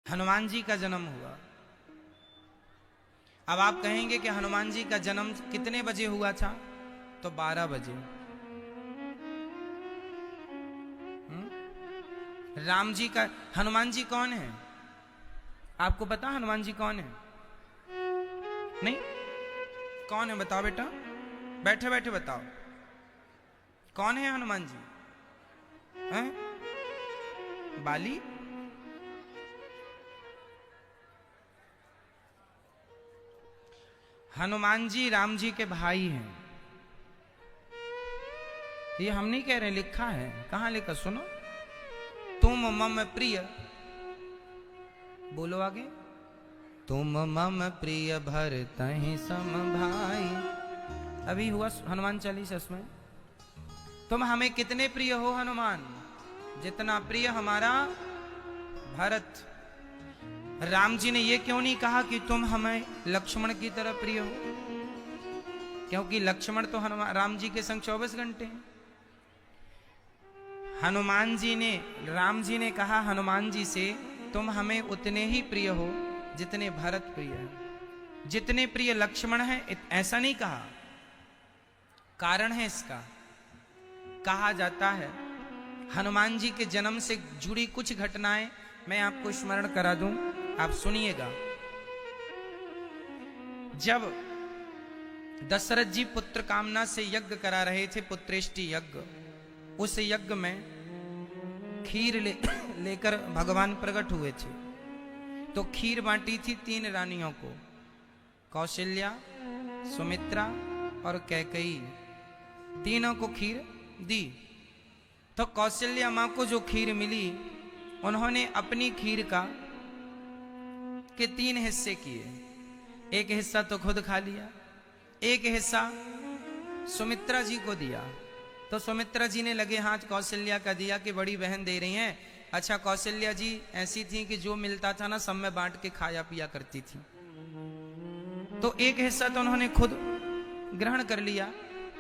हनुमान जी का जन्म हुआ। अब आप कहेंगे कि हनुमान जी का जन्म कितने बजे हुआ था? तो 12 बजे। राम जी का, हनुमान जी कौन है? आपको पता हनुमान जी कौन है? नहीं, कौन है बताओ बेटा, बैठे बैठे बताओ कौन है हनुमान जी? हैं? बाली? हनुमान जी राम जी के भाई हैं। ये हम नहीं कह रहे, लिखा है। कहां लिखा? सुनो, तुम मम प्रिय, बोलो आगे, तुम मम प्रिय भरतहि सम भाई। अभी हुआ हनुमान चालीसा में। तुम हमें कितने प्रिय हो हनुमान? जितना प्रिय हमारा भरत। राम जी ने ये क्यों नहीं कहा कि तुम हमें लक्ष्मण की तरह प्रिय हो? क्योंकि लक्ष्मण तो हनुमान राम जी के संग 24 घंटे हैं। हनुमान जी ने, राम जी ने कहा हनुमान जी से, तुम हमें उतने ही प्रिय हो जितने भरत प्रिय है, जितने प्रिय लक्ष्मण है। ऐसा नहीं कहा, कारण है इसका। कहा जाता है हनुमान जी के जन्म से जुड़ी कुछ घटनाएं मैं आपको स्मरण करा दूं, आप सुनिएगा। जब दशरथ जी पुत्र कामना से यज्ञ करा रहे थे, पुत्रेष्टि यज्ञ, उस यज्ञ में खीर लेकर भगवान प्रकट हुए थे। तो खीर बांटी थी 3 रानियों को, कौशल्या, सुमित्रा और कैकेयी। तीनों को खीर दी। तो कौशल्या मां को जो खीर मिली, उन्होंने अपनी खीर के 3 हिस्से किए। एक हिस्सा तो खुद खा लिया, एक हिस्सा सुमित्रा जी को दिया। तो सुमित्रा जी ने लगे हाथ कौशल्या का दिया कि बड़ी बहन दे रही हैं। अच्छा, कौशल्या जी ऐसी थी कि जो मिलता था ना सब में बांट के खाया पिया करती थी। तो एक हिस्सा तो उन्होंने खुद ग्रहण कर लिया,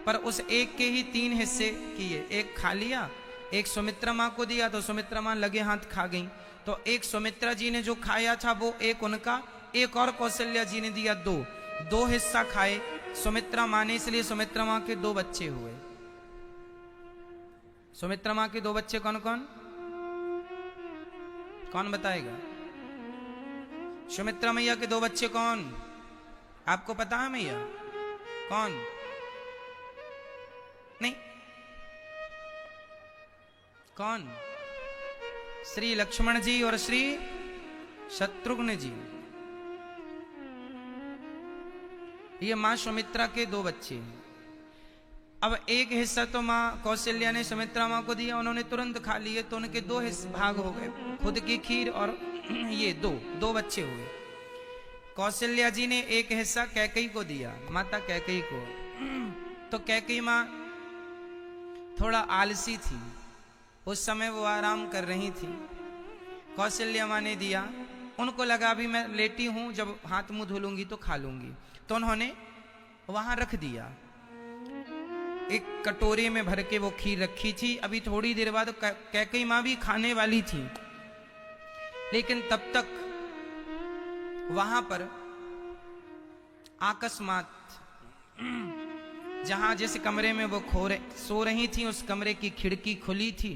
पर उस एक के ही 3 हिस्से किए। एक खा लिया, एक सुमित्रा माँ को दिया, तो सुमित्रा माँ लगे हाथ खा गई। तो एक सुमित्रा जी ने जो खाया था वो एक उनका, एक और कौशल्या जी ने दिया 2 हिस्सा खाए सुमित्रा माँ ने। इसलिए सुमित्रा माँ के 2 बच्चे हुए। सुमित्रा माँ के 2 बच्चे कौन कौन? कौन बताएगा? सुमित्रा मैया के 2 बच्चे कौन? आपको पता है मैया कौन? नहीं, कौन? श्री लक्ष्मण जी और श्री शत्रुघ्न जी। ये मां सुमित्रा के 2 बच्चे हैं। अब एक हिस्सा तो मां कौशल्या ने सुमित्रा मां को दिया, उन्होंने तुरंत खा लिए, तो उनके 2 हिस्से भाग हो गए, खुद की खीर और ये 2 बच्चे हुए। कौशल्या जी ने एक हिस्सा कैकेयी को दिया, माता कैकेयी को। तो कैकेयी मां थोड़ा आलसी थी, उस समय वो आराम कर रही थी। कौशल्या मां ने दिया, उनको लगा अभी मैं लेटी हूं, जब हाथ मुंह धुलूंगी तो खा लूंगी, तो उन्होंने वहां रख दिया। एक कटोरे में भर के वो खीर रखी थी। अभी थोड़ी देर बाद कैकेयी मां भी खाने वाली थी, लेकिन तब तक वहां पर अकस्मात जहां जिस कमरे में वो सो रही थी, उस कमरे की खिड़की खुली थी।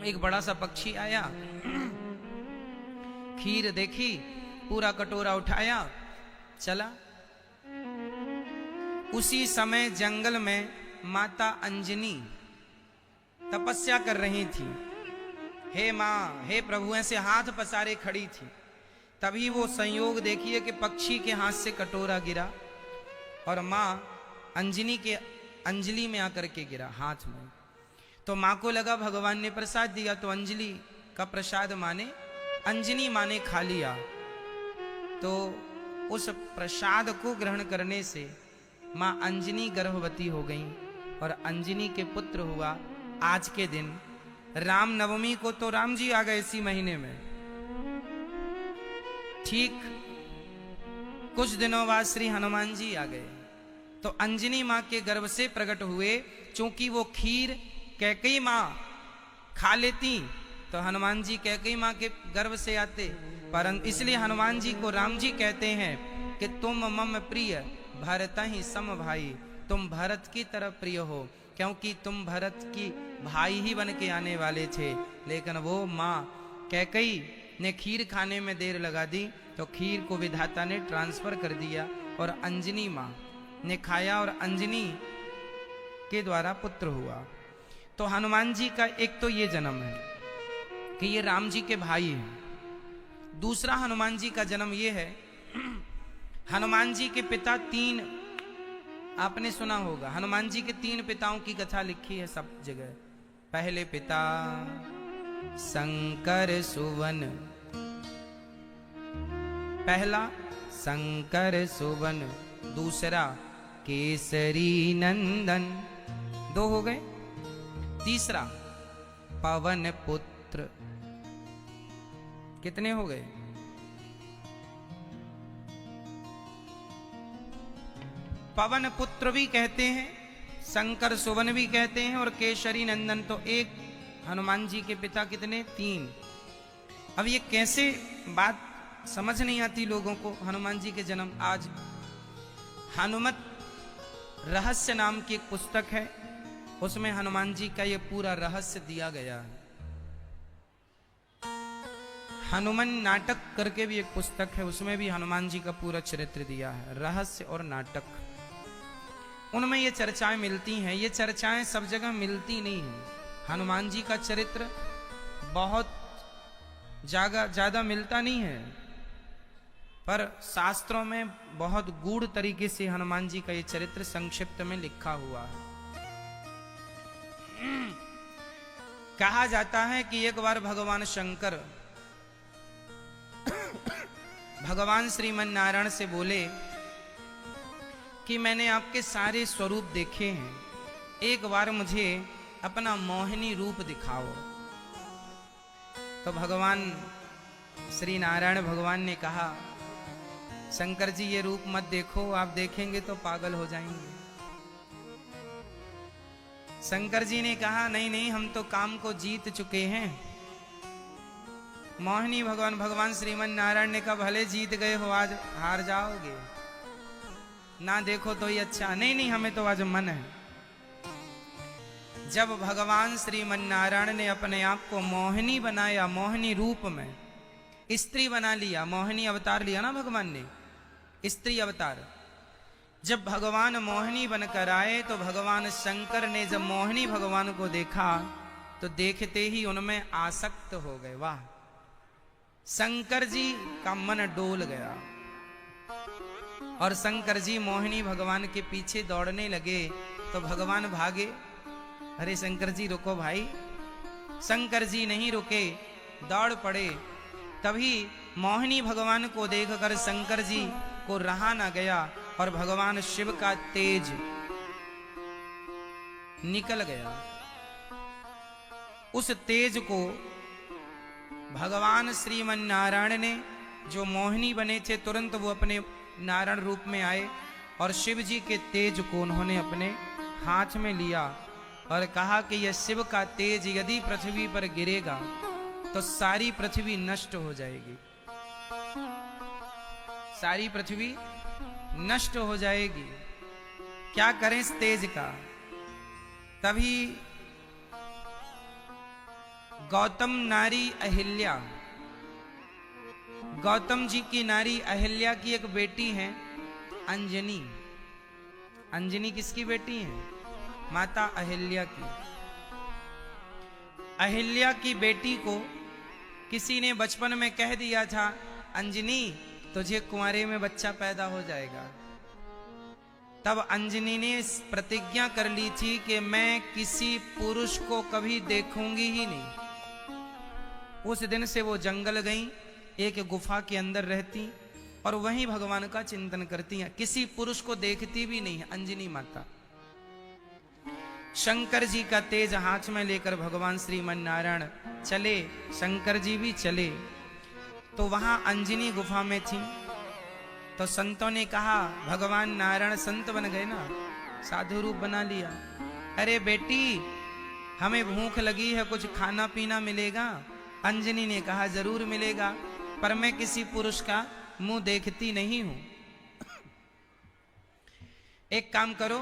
एक बड़ा सा पक्षी आया, खीर देखी, पूरा कटोरा उठाया, चला। उसी समय जंगल में माता अंजनी तपस्या कर रही थी। हे मां, हे प्रभु, ऐसे हाथ पसारे खड़ी थी। तभी वो संयोग देखिए कि पक्षी के हाथ से कटोरा गिरा और मां अंजनी के अंजलि में आकर के गिरा हाथ में। तो मां को लगा भगवान ने प्रसाद दिया, तो अंजलि का प्रसाद माने अंजनी मां ने खा लिया। तो उस प्रसाद को ग्रहण करने से मां अंजनी गर्भवती हो गई और अंजनी के पुत्र हुआ। आज के दिन राम नवमी को तो राम जी आ गए इसी महीने में। ठीक कुछ दिनों बाद श्री हनुमान जी आ गए। तो अंजनी मां के गर्भ से प्रकट हुए। चूंकि वो खीर कैकेयी मां खा लेती तो हनुमान जी कैकेयी माँ के गर्भ से आते, परंतु इसलिए हनुमान जी को राम जी कहते हैं कि तुम मम प्रिय भरत ही सम भाई, तुम भरत की तरह प्रिय हो, क्योंकि तुम भरत की भाई ही बन के आने वाले थे। लेकिन वो माँ कैकेयी ने खीर खाने में देर लगा दी, तो खीर को विधाता ने ट्रांसफर कर दिया और अंजनी माँ ने खाया और अंजनी के द्वारा पुत्र हुआ। तो हनुमान जी का एक तो ये जन्म है कि ये राम जी के भाई हैं। दूसरा हनुमान जी का जन्म ये है, हनुमान जी के पिता तीन, आपने सुना होगा हनुमान जी के तीन पिताओं की कथा लिखी है सब जगह। पहले पिता शंकर सुवन, पहला शंकर सुवन, दूसरा केसरी नंदन, दो हो गए। तीसरा पवन पुत्र, कितने हो गए? पवन पुत्र भी कहते हैं, शंकर सुवन भी कहते हैं, और केसरी नंदन। तो एक हनुमान जी के पिता कितने? तीन। अब ये कैसे बात समझ नहीं आती लोगों को, हनुमान जी के जन्म। आज हनुमत रहस्य नाम की एक पुस्तक है, उसमें हनुमान जी का ये पूरा रहस्य दिया गया है। हनुमान नाटक करके भी एक पुस्तक है, उसमें भी हनुमान जी का पूरा चरित्र दिया है, रहस्य और नाटक। उनमें ये चर्चाएं मिलती हैं। ये चर्चाएं सब जगह मिलती नहीं हैं। हनुमान जी का चरित्र बहुत ज्यादा मिलता नहीं है, पर शास्त्रों में बहुत गूढ़ तरीके से हनुमान जी का ये चरित्र संक्षिप्त में लिखा हुआ है। कहा जाता है कि एक बार भगवान शंकर भगवान श्रीमन नारायण से बोले कि मैंने आपके सारे स्वरूप देखे हैं, एक बार मुझे अपना मोहिनी रूप दिखाओ। तो भगवान श्री नारायण भगवान ने कहा, शंकर जी ये रूप मत देखो, आप देखेंगे तो पागल हो जाएंगे। शंकर जी ने कहा, नहीं नहीं, हम तो काम को जीत चुके हैं। मोहिनी भगवान श्रीमन नारायण ने कहा, भले जीत गए हो, आज हार जाओगे, ना देखो तो ही अच्छा। नहीं नहीं, हमें तो आज मन है। जब भगवान श्रीमन नारायण ने अपने आप को मोहिनी बनाया, मोहिनी रूप में स्त्री बना लिया, मोहिनी अवतार लिया ना भगवान ने, स्त्री अवतार। जब भगवान मोहिनी बनकर आए तो भगवान शंकर ने जब मोहिनी भगवान को देखा तो देखते ही उनमें आसक्त हो गए। वाह, शंकर जी का मन डोल गया और शंकर जी मोहिनी भगवान के पीछे दौड़ने लगे। तो भगवान भागे, अरे शंकर जी रुको भाई। शंकर जी नहीं रुके, दौड़ पड़े। तभी मोहिनी भगवान को देखकर शंकर जी को रहा न गया और भगवान शिव का तेज निकल गया। उस तेज को भगवान श्रीमन नारायण ने, जो मोहिनी बने थे, तुरंत वो अपने नारायण रूप में आए और शिव जी के तेज को उन्होंने अपने हाथ में लिया और कहा कि यह शिव का तेज यदि पृथ्वी पर गिरेगा तो सारी पृथ्वी नष्ट हो जाएगी, सारी पृथ्वी नष्ट हो जाएगी। क्या करें इस तेज का? तभी गौतम नारी अहिल्या, गौतम जी की नारी अहिल्या की एक बेटी है अंजनी। अंजनी किसकी बेटी है? माता अहिल्या की। अहिल्या की बेटी को किसी ने बचपन में कह दिया था, अंजनी तुझे कुंवारे में बच्चा पैदा हो जाएगा। तब अंजनी ने प्रतिज्ञा कर ली थी कि मैं किसी पुरुष को कभी देखूंगी ही नहीं। उस दिन से वो जंगल गई, एक गुफा के अंदर रहती और वहीं भगवान का चिंतन करती हैं, किसी पुरुष को देखती भी नहीं है अंजनी माता। शंकर जी का तेज हाथ में लेकर भगवान श्रीमन नारायण चले, शंकर जी भी चले। तो वहां अंजनी गुफा में थी। तो संतों ने कहा, भगवान नारायण संत बन गए ना, साधु रूप बना लिया। अरे बेटी, हमें भूख लगी है, कुछ खाना पीना मिलेगा? अंजनी ने कहा जरूर मिलेगा, पर मैं किसी पुरुष का मुंह देखती नहीं हूं। एक काम करो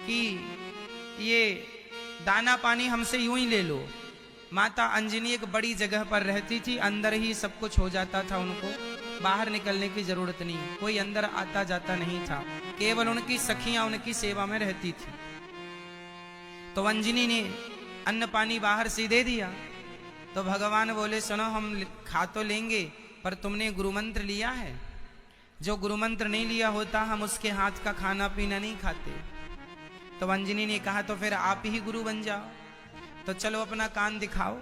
कि ये दाना पानी हमसे यूं ही ले लो। माता अंजनी एक बड़ी जगह पर रहती थी, अंदर ही सब कुछ हो जाता था उनको, बाहर निकलने की जरूरत नहीं, कोई अंदर आता जाता नहीं था, केवल उनकी सखियां उनकी सेवा में रहती थी। तो अंजनी ने अन्न पानी बाहर से दे दिया। तो भगवान बोले सुनो, हम खा तो लेंगे, पर तुमने गुरु मंत्र लिया है? जो गुरु मंत्र नहीं लिया होता हम उसके हाथ का खाना पीना नहीं खाते। तो अंजनी ने कहा तो फिर आप ही गुरु बन जाओ, तो चलो अपना कान दिखाओ।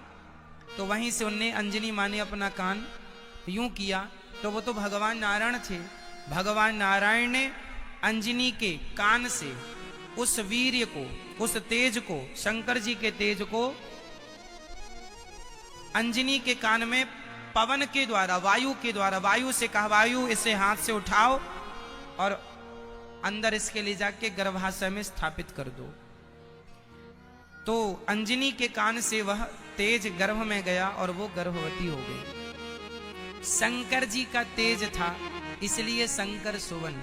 तो वहीं से उनने अंजनी माँ ने अपना कान यूं किया, तो वो तो भगवान नारायण थे। भगवान नारायण ने अंजनी के कान से उस वीर्य को, उस तेज को, शंकर जी के तेज को अंजनी के कान में पवन के द्वारा, वायु के द्वारा, वायु से कहा वायु इसे हाथ से उठाओ और अंदर इसके ले जाके गर्भाशय में स्थापित कर दो। तो अंजनी के कान से वह तेज गर्भ में गया और वो गर्भवती हो गई। शंकर जी का तेज था, इसलिए शंकर सुवन।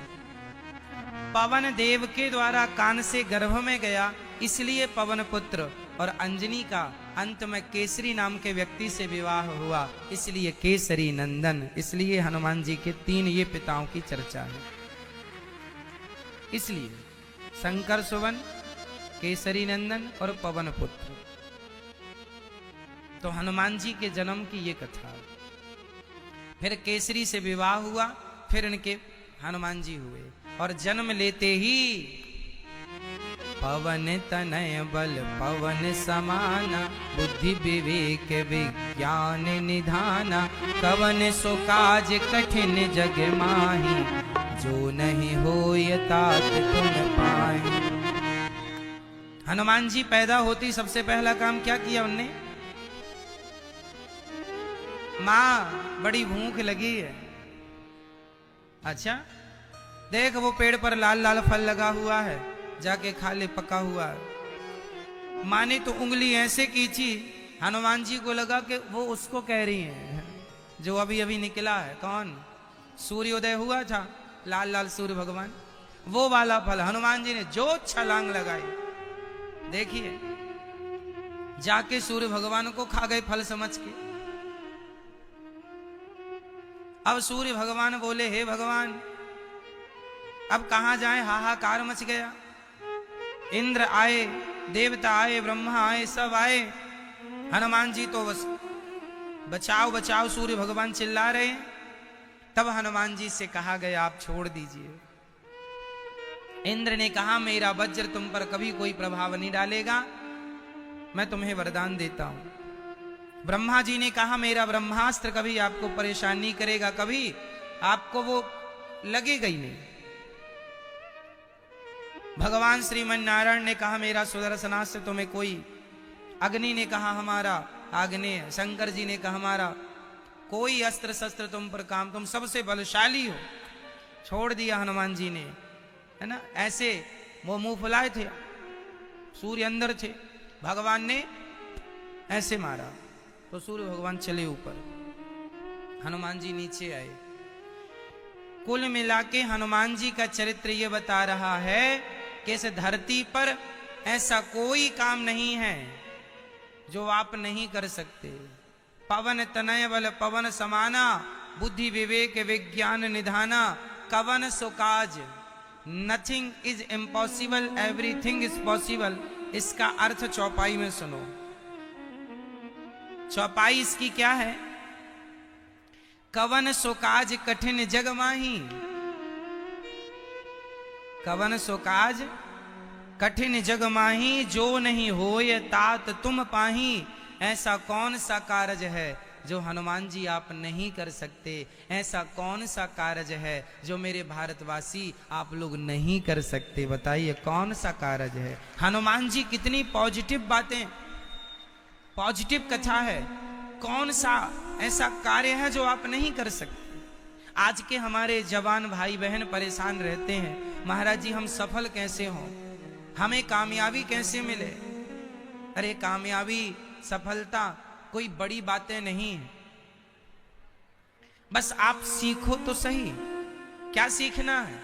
पवन देव के द्वारा कान से गर्भ में गया, इसलिए पवन पुत्र। और अंजनी का अंत में केसरी नाम के व्यक्ति से विवाह हुआ, इसलिए केसरी नंदन। इसलिए हनुमान जी के 3 ये पिताओं की चर्चा है। इसलिए शंकर सुवन, केसरी नंदन और पवन पुत्र। तो हनुमान जी के जन्म की ये कथा। फिर केसरी से विवाह हुआ, फिर इनके हनुमान जी हुए और जन्म लेते ही पवन तनय बल पवन समाना, बुद्धि विवेक विज्ञान निधाना, कवन सो काज कठिन जग माही, जो नहीं होय तात तुम पाहि। हनुमान जी पैदा होती सबसे पहला काम क्या किया उनने? माँ बड़ी भूख लगी है। अच्छा देख वो पेड़ पर लाल लाल फल लगा हुआ है, जाके खा ले, पका हुआ है। माँ ने तो उंगली ऐसे खींची, हनुमान जी को लगा कि वो उसको कह रही है जो अभी अभी निकला है। कौन? सूर्योदय हुआ था, लाल लाल सूर्य भगवान, वो वाला फल। हनुमान जी ने जो छलांग लगाई, देखिए जाके सूर्य भगवान को खा गए फल समझ के। अब सूर्य भगवान बोले हे भगवान अब कहां जाएं, हाहाकार मच गया। इंद्र आए, देवता आए, ब्रह्मा आए, सब आए। हनुमान जी तो बस बचाओ बचाओ सूर्य भगवान चिल्ला रहे हैं। तब हनुमान जी से कहा गया आप छोड़ दीजिए। इंद्र ने कहा मेरा वज्र तुम पर कभी कोई प्रभाव नहीं डालेगा, मैं तुम्हें वरदान देता हूं। ब्रह्मा जी ने कहा मेरा ब्रह्मास्त्र कभी आपको परेशान नहीं करेगा, कभी आपको वो लगेगा ही नहीं। भगवान श्रीमन नारायण ने कहा मेरा सुदर्शनास्त्र तुम्हें कोई, अग्नि ने कहा हमारा आग्नेय, शंकर जी ने कहा हमारा कोई अस्त्र शस्त्र तुम पर काम, तुम सबसे बलशाली हो। छोड़ दिया हनुमान जी ने, है ना। ऐसे वो मुंह फुलाए थे, सूर्य अंदर थे, भगवान ने ऐसे मारा तो सूर्य भगवान चले ऊपर, हनुमान जी नीचे आए। कुल मिला के हनुमान जी का चरित्र ये बता रहा है कि इस धरती पर ऐसा कोई काम नहीं है जो आप नहीं कर सकते। पवन तनय बल पवन समाना, बुद्धि विवेक विज्ञान निधाना, कवन सो काज, nothing is impossible everything is possible. इसका अर्थ चौपाई में सुनो। चौपाई इसकी क्या है? कवन सो काज कठिन जग माही, कवन सो काज कठिन जग माही, जो नहीं होय तात तुम पाही। ऐसा कौन सा कार्य है जो हनुमान जी आप नहीं कर सकते? ऐसा कौन सा कार्य है जो मेरे भारतवासी आप लोग नहीं कर सकते? बताइए कौन सा कार्य है? हनुमान जी कितनी पॉजिटिव बातें, पॉजिटिव कथा है। कौन सा ऐसा कार्य है जो आप नहीं कर सकते? आज के हमारे जवान भाई बहन परेशान रहते हैं, महाराज जी हम सफल कैसे हों, हमें कामयाबी कैसे मिले? अरे कामयाबी सफलता कोई बड़ी बातें नहीं है। बस आप सीखो तो सही। क्या सीखना है?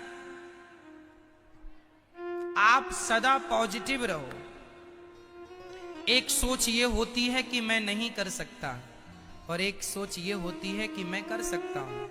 आप सदा पॉजिटिव रहो। एक सोच ये होती है कि मैं नहीं कर सकता, और एक सोच ये होती है कि मैं कर सकता हूं।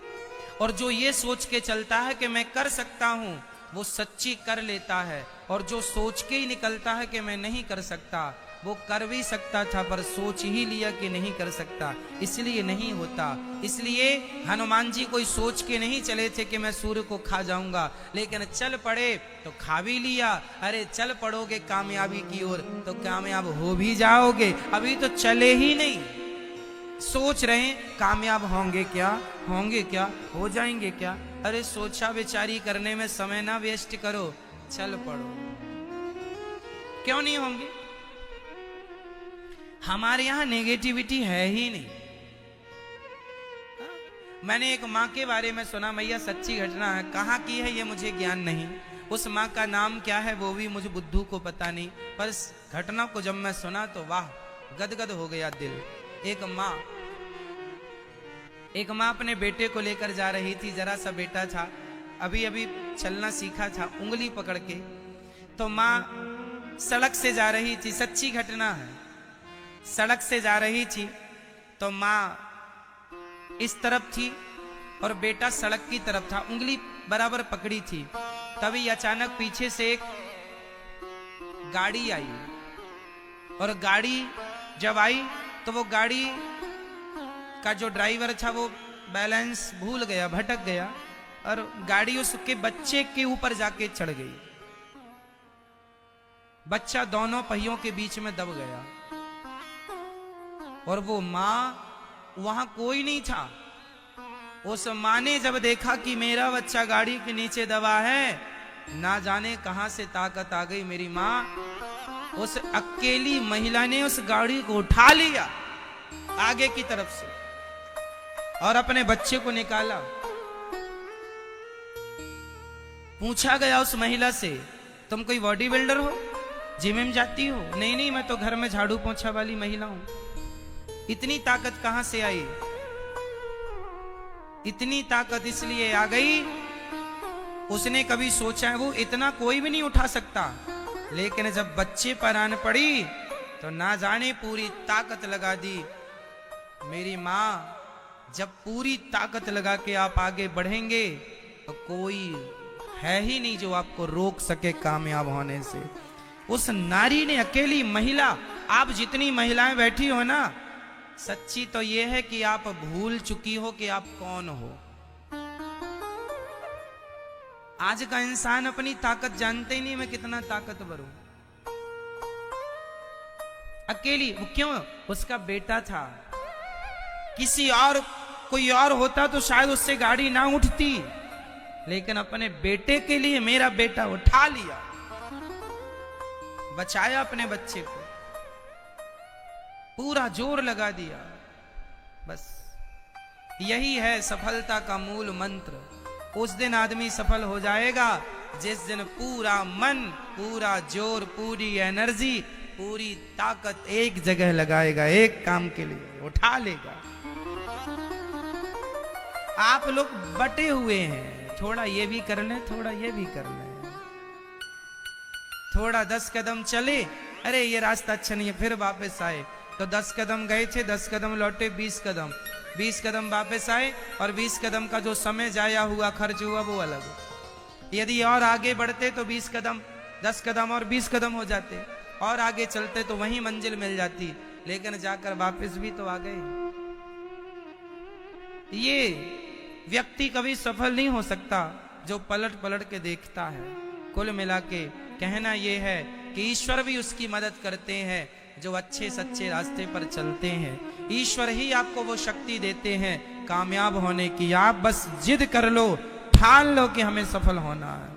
और जो ये सोच के चलता है कि मैं कर सकता हूं, वो सच्ची कर लेता है। और जो सोच के ही निकलता है कि मैं नहीं कर सकता, वो कर भी सकता था पर सोच ही लिया कि नहीं कर सकता, इसलिए नहीं होता। इसलिए हनुमान जी कोई सोच के नहीं चले थे कि मैं सूर्य को खा जाऊंगा, लेकिन चल पड़े तो खा भी लिया। अरे चल पड़ोगे कामयाबी की ओर तो कामयाब हो भी जाओगे। अभी तो चले ही नहीं, सोच रहे हैं कामयाब होंगे क्या, होंगे क्या, हो जाएंगे क्या। अरे सोचा विचारी करने में समय ना वेस्ट करो, चल पड़ो। क्यों नहीं होंगे? हमारे यहां नेगेटिविटी है ही नहीं। मैंने एक माँ के बारे में सुना, मैया सच्ची घटना है, कहाँ की है ये मुझे ज्ञान नहीं, उस माँ का नाम क्या है वो भी मुझे बुद्धू को पता नहीं, पर इस घटना को जब मैं सुना तो वाह, गदगद हो गया दिल। एक माँ अपने बेटे को लेकर जा रही थी, जरा सा बेटा था, अभी अभी चलना सीखा था, उंगली पकड़ के। तो माँ सड़क से जा रही थी, सच्ची घटना है, सड़क से जा रही थी तो माँ इस तरफ थी और बेटा सड़क की तरफ था, उंगली बराबर पकड़ी थी। तभी अचानक पीछे से एक गाड़ी आई, और गाड़ी जब आई तो वो गाड़ी का जो ड्राइवर था वो बैलेंस भूल गया, भटक गया, और गाड़ी उसके बच्चे के ऊपर जाके चढ़ गई। बच्चा दोनों पहियों के बीच में दब गया, और वो माँ वहां कोई नहीं था। उस माँ ने जब देखा कि मेरा बच्चा गाड़ी के नीचे दबा है, ना जाने कहां से ताकत आ गई मेरी माँ, उस अकेली महिला ने उस गाड़ी को उठा लिया आगे की तरफ से और अपने बच्चे को निकाला। पूछा गया उस महिला से, तुम कोई बॉडी बिल्डर हो, जिम में जाती हो? नहीं नहीं, मैं तो घर में झाड़ू पोंछा वाली महिला हूं। इतनी ताकत कहां से आई? इतनी ताकत इसलिए आ गई, उसने कभी सोचा है वो इतना कोई भी नहीं उठा सकता, लेकिन जब बच्चे पर आन पड़ी तो ना जाने पूरी ताकत लगा दी। मेरी माँ, जब पूरी ताकत लगा के आप आगे बढ़ेंगे तो कोई है ही नहीं जो आपको रोक सके कामयाब होने से। उस नारी ने, अकेली महिला, आप जितनी महिलाएं बैठी हो ना, सच्ची तो यह है कि आप भूल चुकी हो कि आप कौन हो। आज का इंसान अपनी ताकत जानते ही नहीं, मैं कितना ताकतवर हूं। अकेली, वो क्यों? उसका बेटा था, किसी और कोई और होता तो शायद उससे गाड़ी ना उठती, लेकिन अपने बेटे के लिए मेरा बेटा उठा लिया, बचाया अपने बच्चे को, पूरा जोर लगा दिया। बस यही है सफलता का मूल मंत्र। उस दिन आदमी सफल हो जाएगा जिस दिन पूरा मन, पूरा जोर, पूरी एनर्जी, पूरी ताकत एक जगह लगाएगा, एक काम के लिए उठा लेगा। आप लोग बटे हुए हैं, थोड़ा ये भी कर लें, थोड़ा ये भी कर लें, थोड़ा 10 कदम चले, अरे ये रास्ता अच्छा नहीं है, फिर वापस आए तो 10 कदम गए थे, 10 कदम लौटे, 20 कदम, 20 कदम वापस आए, और 20 कदम का जो समय जाया हुआ, खर्च हुआ, वो अलग। यदि और आगे बढ़ते तो 20 कदम, 10 कदम और 20 कदम हो जाते, और आगे चलते तो वहीं मंजिल मिल जाती, लेकिन जाकर वापस भी तो आ गए। ये व्यक्ति कभी सफल नहीं हो सकता जो पलट पलट के देखता है। कुल मिला के कहना यह है कि ईश्वर भी उसकी मदद करते हैं जो अच्छे सच्चे रास्ते पर चलते हैं। ईश्वर ही आपको वो शक्ति देते हैं कामयाब होने की। आप बस जिद कर लो, ठान लो कि हमें सफल होना है,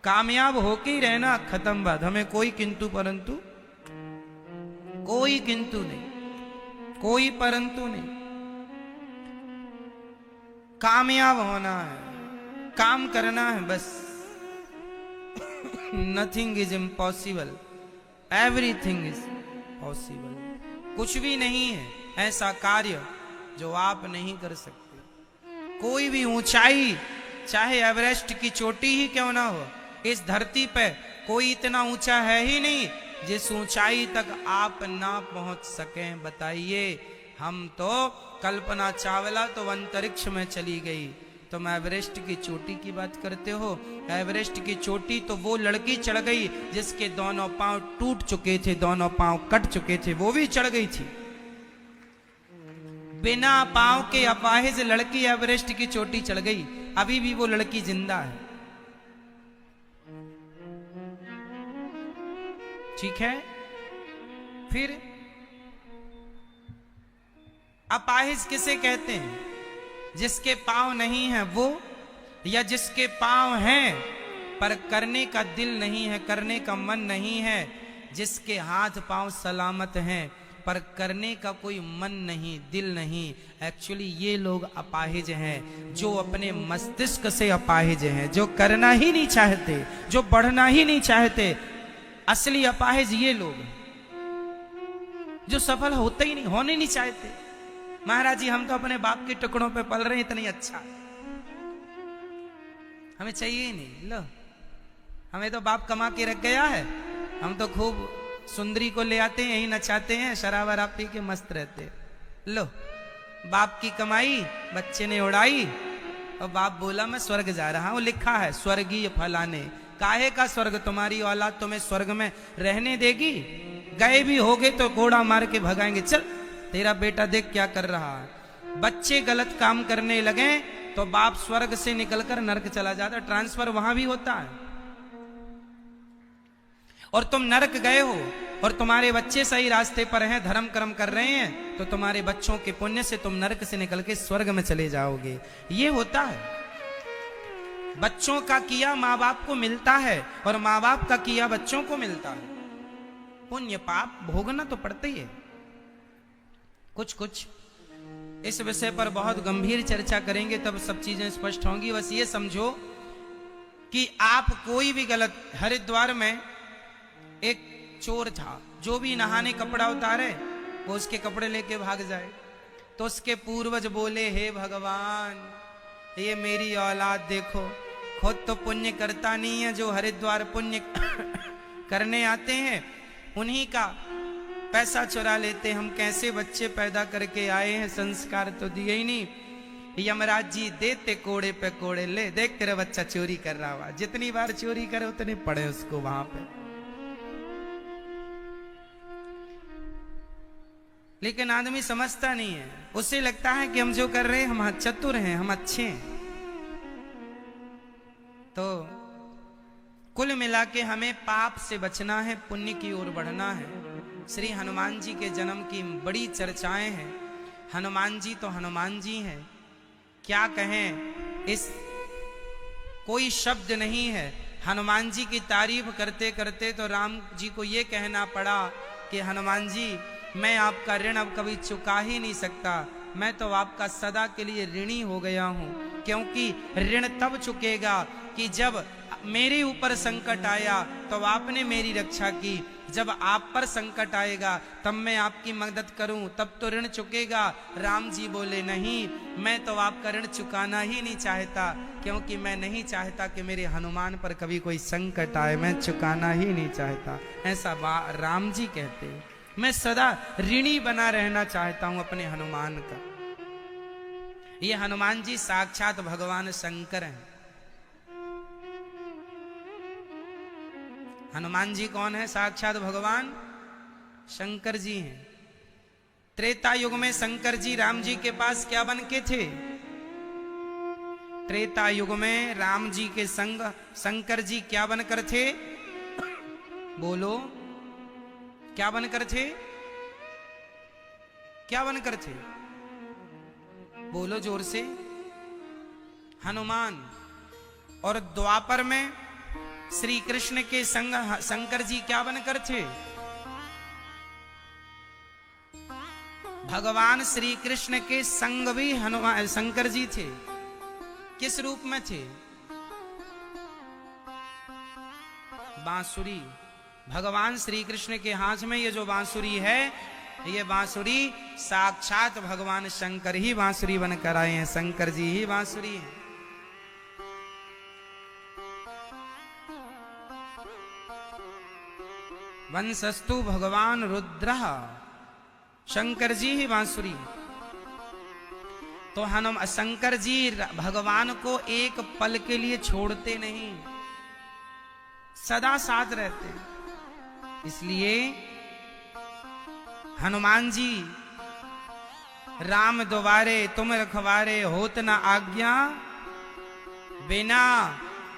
कामयाब होके ही रहना, खत्म बात। हमें कोई किंतु परंतु, कोई किंतु नहीं, कोई परंतु नहीं, कामयाब होना है, काम करना है बस। Nothing is impossible, everything is possible. कुछ भी नहीं है ऐसा कार्य जो आप नहीं कर सकते। कोई भी ऊंचाई, चाहे एवरेस्ट की चोटी ही क्यों ना हो, इस धरती पे कोई इतना ऊंचा है ही नहीं जिस ऊंचाई तक आप ना पहुंच सकें। बताइए, हम तो कल्पना चावला तो अंतरिक्ष में चली गई, तुम एवरेस्ट की चोटी की बात करते हो। एवरेस्ट की चोटी तो वो लड़की चढ़ गई जिसके दोनों पांव टूट चुके थे, दोनों पांव कट चुके थे, वो भी चढ़ गई थी। बिना पांव के अपाहिज लड़की एवरेस्ट की चोटी चढ़ गई, अभी भी वो लड़की जिंदा है। ठीक है, फिर अपाहिज किसे कहते हैं? जिसके पांव नहीं है वो, या जिसके पांव हैं पर करने का दिल नहीं है, करने का मन नहीं है। जिसके हाथ पांव सलामत हैं पर करने का कोई मन नहीं, दिल नहीं। एक्चुअली ये लोग अपाहिज हैं, जो अपने मस्तिष्क से अपाहिज हैं, जो करना ही नहीं चाहते, जो बढ़ना ही नहीं चाहते। असली अपाहिज ये लोग, जो सफल होते ही नहीं, होने नहीं चाहते। महाराज जी, हम तो अपने बाप के टुकड़ों पे पल रहे हैं, इतना अच्छा हमें चाहिए ही नहीं। लो, हमें तो बाप कमा के रख गया है, हम तो खूब सुंदरी को ले आते हैं, यही नचाते हैं, शराब वराब पी के मस्त रहते। लो, बाप की कमाई बच्चे ने उड़ाई और बाप बोला मैं स्वर्ग जा रहा हूं। लिखा है स्वर्गीय फलाने। काहे का स्वर्ग? तुम्हारी औलाद तुम्हें स्वर्ग में रहने देगी? गए भी होगे तो घोड़ा मार के भगाएंगे। चल, तेरा बेटा देख क्या कर रहा है। बच्चे गलत काम करने लगे तो बाप स्वर्ग से निकलकर नरक चला जाता। ट्रांसफर वहां भी होता है। और तुम नरक गए हो और तुम्हारे बच्चे सही रास्ते पर हैं, धर्म कर्म कर रहे हैं, तो तुम्हारे बच्चों के पुण्य से तुम नरक से निकल के स्वर्ग में चले जाओगे। ये होता है। बच्चों का किया माँ बाप को मिलता है और माँ बाप का किया बच्चों को मिलता है। पुण्य पाप भोगना तो पड़ता ही है। कुछ इस विषय पर बहुत गंभीर चर्चा करेंगे, तब सब चीजें स्पष्ट होंगी। बस ये समझो कि आप कोई भी गलत, हरिद्वार में एक चोर था, जो भी नहाने कपड़ा उतारे वो उसके कपड़े लेके भाग जाए, तो उसके पूर्वज बोले हे भगवान, ये मेरी औलाद देखो, खुद तो पुण्य करता नहीं है, जो हरिद्वार पुण्य करने आते हैं उन्हीं का पैसा चुरा लेते। हम कैसे बच्चे पैदा करके आए हैं, संस्कार तो दिए ही नहीं। यमराज जी देते कोड़े पे कोड़े, ले देख तेरा बच्चा चोरी कर रहा हुआ, जितनी बार चोरी करे उतने पड़े उसको वहां पे। लेकिन आदमी समझता नहीं है, उसे लगता है कि हम जो कर रहे हैं हम चतुर हैं, हम अच्छे हैं। तो कुल मिला के हमें पाप से बचना है, पुण्य की ओर बढ़ना है। श्री हनुमान जी के जन्म की बड़ी चर्चाएं हैं। हनुमान जी तो हनुमान जी हैं, क्या कहें, इस कोई शब्द नहीं है। हनुमान जी की तारीफ करते करते तो राम जी को ये कहना पड़ा कि हनुमान जी, मैं आपका ऋण अब कभी चुका ही नहीं सकता, मैं तो आपका सदा के लिए ऋणी हो गया हूं। क्योंकि ऋण तब चुकेगा कि जब मेरे ऊपर संकट आया तो आपने मेरी रक्षा की, जब आप पर संकट आएगा तब मैं आपकी मदद करूं, तब तो ऋण चुकेगा। राम जी बोले नहीं, मैं तो आपका ऋण चुकाना ही नहीं चाहता, क्योंकि मैं नहीं चाहता कि मेरे हनुमान पर कभी कोई संकट आए, मैं चुकाना ही नहीं चाहता। ऐसा राम जी कहते हैं, मैं सदा ऋणी बना रहना चाहता हूं अपने हनुमान का। ये हनुमान जी साक्षात भगवान शंकर हैं। हनुमान जी कौन है? साक्षात भगवान शंकर जी हैं। त्रेता युग में शंकर जी राम जी के पास क्या बन के थे? त्रेता युग में राम जी के संग शंकर जी क्या बनकर थे? बोलो, क्या बनकर थे? क्या बनकर थे? बोलो जोर से। हनुमान। और द्वापर में श्री कृष्ण के संग शंकर जी क्या बनकर थे? भगवान श्री कृष्ण के संग भी हनुमान शंकर जी थे। किस रूप में थे? बांसुरी। भगवान श्री कृष्ण के हाथ में ये जो बांसुरी है, ये बांसुरी साक्षात भगवान शंकर ही बांसुरी बनकर आए हैं, शंकर जी ही बांसुरी हैं। वंशस्तु भगवान रुद्र, शंकर जी ही बांसुरी। तो शंकर जी भगवान को एक पल के लिए छोड़ते नहीं, सदा साथ रहते हैं। इसलिए हनुमान जी राम द्वारे तुम रखवारे, होत न आज्ञा बिना,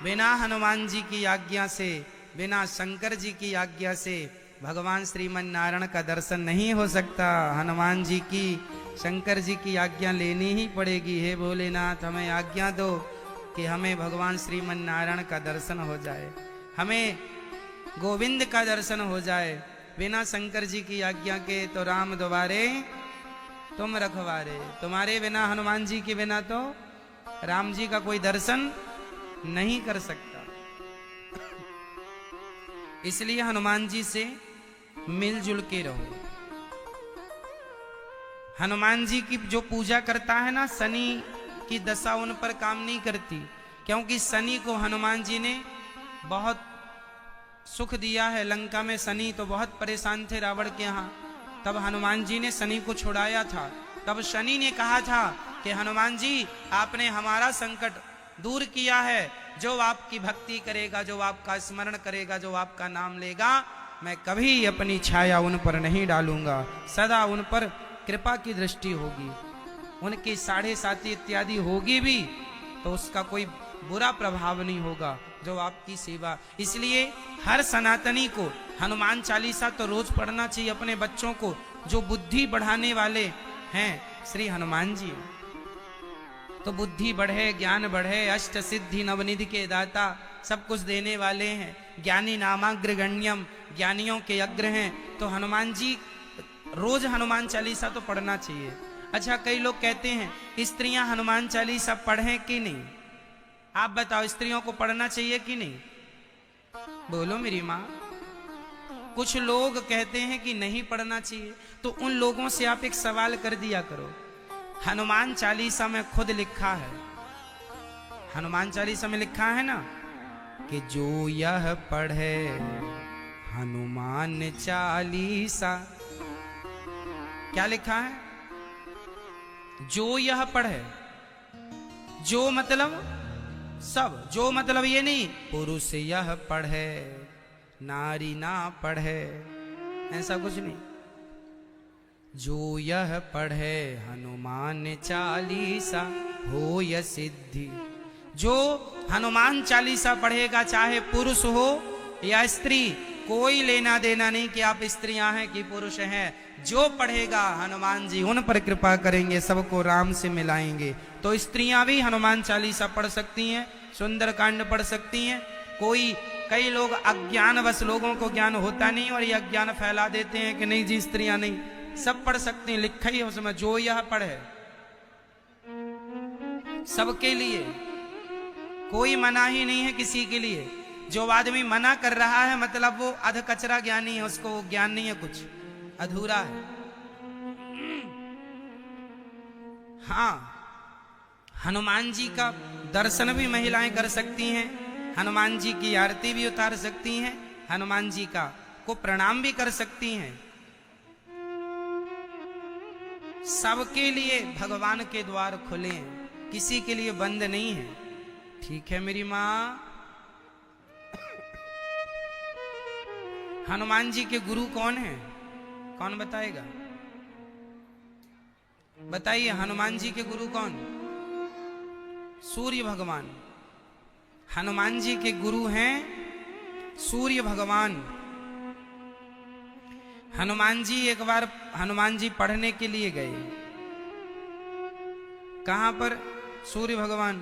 बिना हनुमान जी की आज्ञा से, बिना शंकर जी की आज्ञा से भगवान श्रीमन नारायण का दर्शन नहीं हो सकता। हनुमान जी की, शंकर जी की आज्ञा लेनी ही पड़ेगी। हे भोलेनाथ, हमें आज्ञा दो कि हमें भगवान श्रीमन नारायण का दर्शन हो जाए, हमें गोविंद का दर्शन हो जाए। बिना शंकर जी की आज्ञा के तो राम द्वारे तुम रखवारे, तुम्हारे बिना, हनुमान जी के बिना तो राम जी का कोई दर्शन नहीं कर सकता। इसलिए हनुमान जी से मिलजुल के रहो। हनुमान जी की जो पूजा करता है ना, शनि की दशा उन पर काम नहीं करती, क्योंकि शनि को हनुमान जी ने बहुत सुख दिया है। लंका में शनि तो बहुत परेशान थे रावण के यहाँ, तब हनुमान जी ने शनि को छुड़ाया था। तब शनि ने कहा था कि हनुमान जी आपने हमारा संकट दूर किया है, जो आपकी भक्ति करेगा, जो आपका स्मरण करेगा, जो आपका नाम लेगा, मैं कभी अपनी छाया उन पर नहीं डालूंगा, सदा उन पर कृपा की दृष्टि होगी। उनकी 7.5 इत्यादि होगी भी तो उसका कोई बुरा प्रभाव नहीं होगा, जो आपकी सेवा। इसलिए हर सनातनी को हनुमान चालीसा तो रोज पढ़ना चाहिए अपने बच्चों को। जो बुद्धि बढ़ाने वाले हैं श्री हनुमान जी, तो बुद्धि बढ़े, ज्ञान बढ़े, अष्ट सिद्धि नवनिधि के दाता, सब कुछ देने वाले हैं। ज्ञानी नामाग्रगण्यम, ज्ञानियों के अग्र हैं। तो हनुमान जी रोज हनुमान चालीसा तो पढ़ना चाहिए। अच्छा, कई लोग कहते हैं स्त्रियां हनुमान चालीसा पढ़ें कि नहीं? आप बताओ, स्त्रियों को पढ़ना चाहिए कि नहीं? बोलो मेरी माँ। कुछ लोग कहते हैं कि नहीं पढ़ना चाहिए, तो उन लोगों से आप एक सवाल कर दिया करो। हनुमान चालीसा में खुद लिखा है, हनुमान चालीसा में लिखा है ना कि जो यह पढ़े हनुमान चालीसा, क्या लिखा है? जो यह पढ़े, जो मतलब सब, जो मतलब ये नहीं पुरुष यह पढ़े नारी ना पढ़े, ऐसा कुछ नहीं। जो यह पढ़े हनुमान चालीसा हो या सिद्धि, जो हनुमान चालीसा पढ़ेगा, चाहे पुरुष हो या स्त्री, कोई लेना देना नहीं कि आप स्त्रियां हैं कि पुरुष हैं। जो पढ़ेगा हनुमान जी उन पर कृपा करेंगे, सबको राम से मिलाएंगे। तो स्त्रियां भी हनुमान चालीसा पढ़ सकती हैं, सुंदरकांड पढ़ सकती हैं। कई लोग अज्ञानवश, लोगों को ज्ञान होता नहीं और ये अज्ञान फैला देते हैं कि नहीं जी स्त्रियां नहीं, सब पढ़ सकती हैं। लिखा ही है उसमें, जो यह पढ़े, सबके लिए, कोई मना ही नहीं है किसी के लिए। जो आदमी मना कर रहा है मतलब वो अध कचरा ज्ञानी है, उसको वो ज्ञान नहीं है, कुछ अधूरा है। हाँ, हनुमान जी का दर्शन भी महिलाएं कर सकती हैं, हनुमान जी की आरती भी उतार सकती हैं, हनुमान जी को प्रणाम भी कर सकती हैं। सबके लिए भगवान के द्वार खुले हैं, किसी के लिए बंद नहीं है। ठीक है मेरी माँ। हनुमान जी के गुरु कौन है? कौन बताएगा? बताइए, हनुमान जी के गुरु कौन? सूर्य भगवान। हनुमान जी के गुरु हैं सूर्य भगवान। हनुमान जी एक बार हनुमान जी पढ़ने के लिए गए। कहां पर? सूर्य भगवान।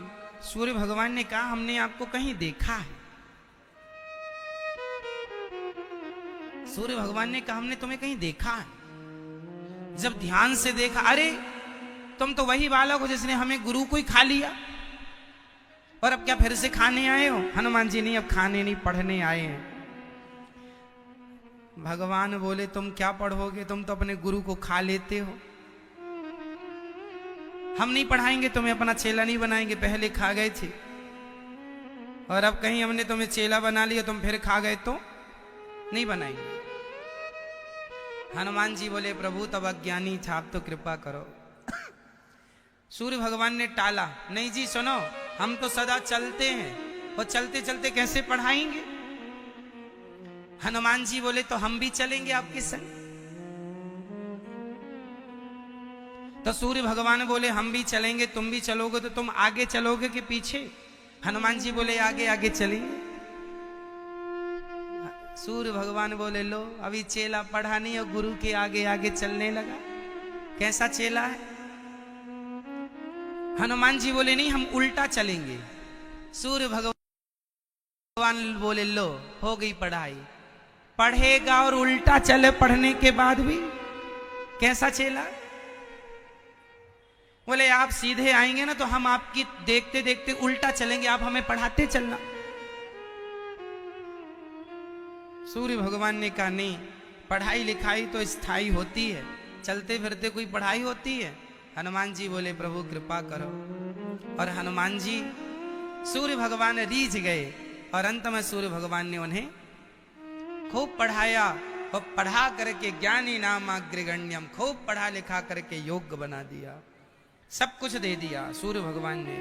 सूर्य भगवान ने कहा हमने आपको कहीं देखा है। सूर्य भगवान ने कहा हमने तुम्हें कहीं देखा है। जब ध्यान से देखा, अरे तुम तो वही बालक हो जिसने हमें गुरु को ही खा लिया, और अब क्या फिर से खाने आए हो? हनुमान जी नहीं, अब खाने नहीं, पढ़ने आए हैं। भगवान बोले तुम क्या पढ़ोगे, तुम तो अपने गुरु को खा लेते हो। हम नहीं पढ़ाएंगे तुम्हें, अपना चेला नहीं बनाएंगे, पहले खा गए थे और अब कहीं हमने तुम्हें चेला बना लिया तुम फिर खा गए तो नहीं बनाएंगे। हनुमान जी बोले प्रभु तब अज्ञानी था, आप तो कृपा करो। सूर्य भगवान ने टाला, नहीं जी सुनो, हम तो सदा चलते हैं और चलते चलते कैसे पढ़ाएंगे। हनुमान जी बोले तो हम भी चलेंगे आपके संग। तो सूर्य भगवान बोले हम भी चलेंगे, तुम भी चलोगे, तो तुम आगे चलोगे कि पीछे। हनुमान जी बोले आगे आगे चलेंगे। सूर्य भगवान बोले लो अभी चेला पढ़ा नहीं और गुरु के आगे आगे चलने लगा, कैसा चेला है। हनुमान जी बोले नहीं हम उल्टा चलेंगे। सूर्य भगवान बोले लो हो गई पढ़ाई, पढ़ेगा और उल्टा चले पढ़ने के बाद भी, कैसा चेला। बोले आप सीधे आएंगे ना तो हम आपकी देखते देखते उल्टा चलेंगे, आप हमें पढ़ाते चलना। सूर्य भगवान ने कहा नहीं, पढ़ाई लिखाई तो स्थायी होती है, चलते फिरते कोई पढ़ाई होती है। हनुमान जी बोले प्रभु कृपा करो। और हनुमान जी सूर्य भगवान रीझ गए और अंत में सूर्य भगवान ने उन्हें खूब पढ़ाया और पढ़ा करके ज्ञानी नाम अग्रगण्यम, खूब पढ़ा लिखा करके योग्य बना दिया, सब कुछ दे दिया सूर्य भगवान ने।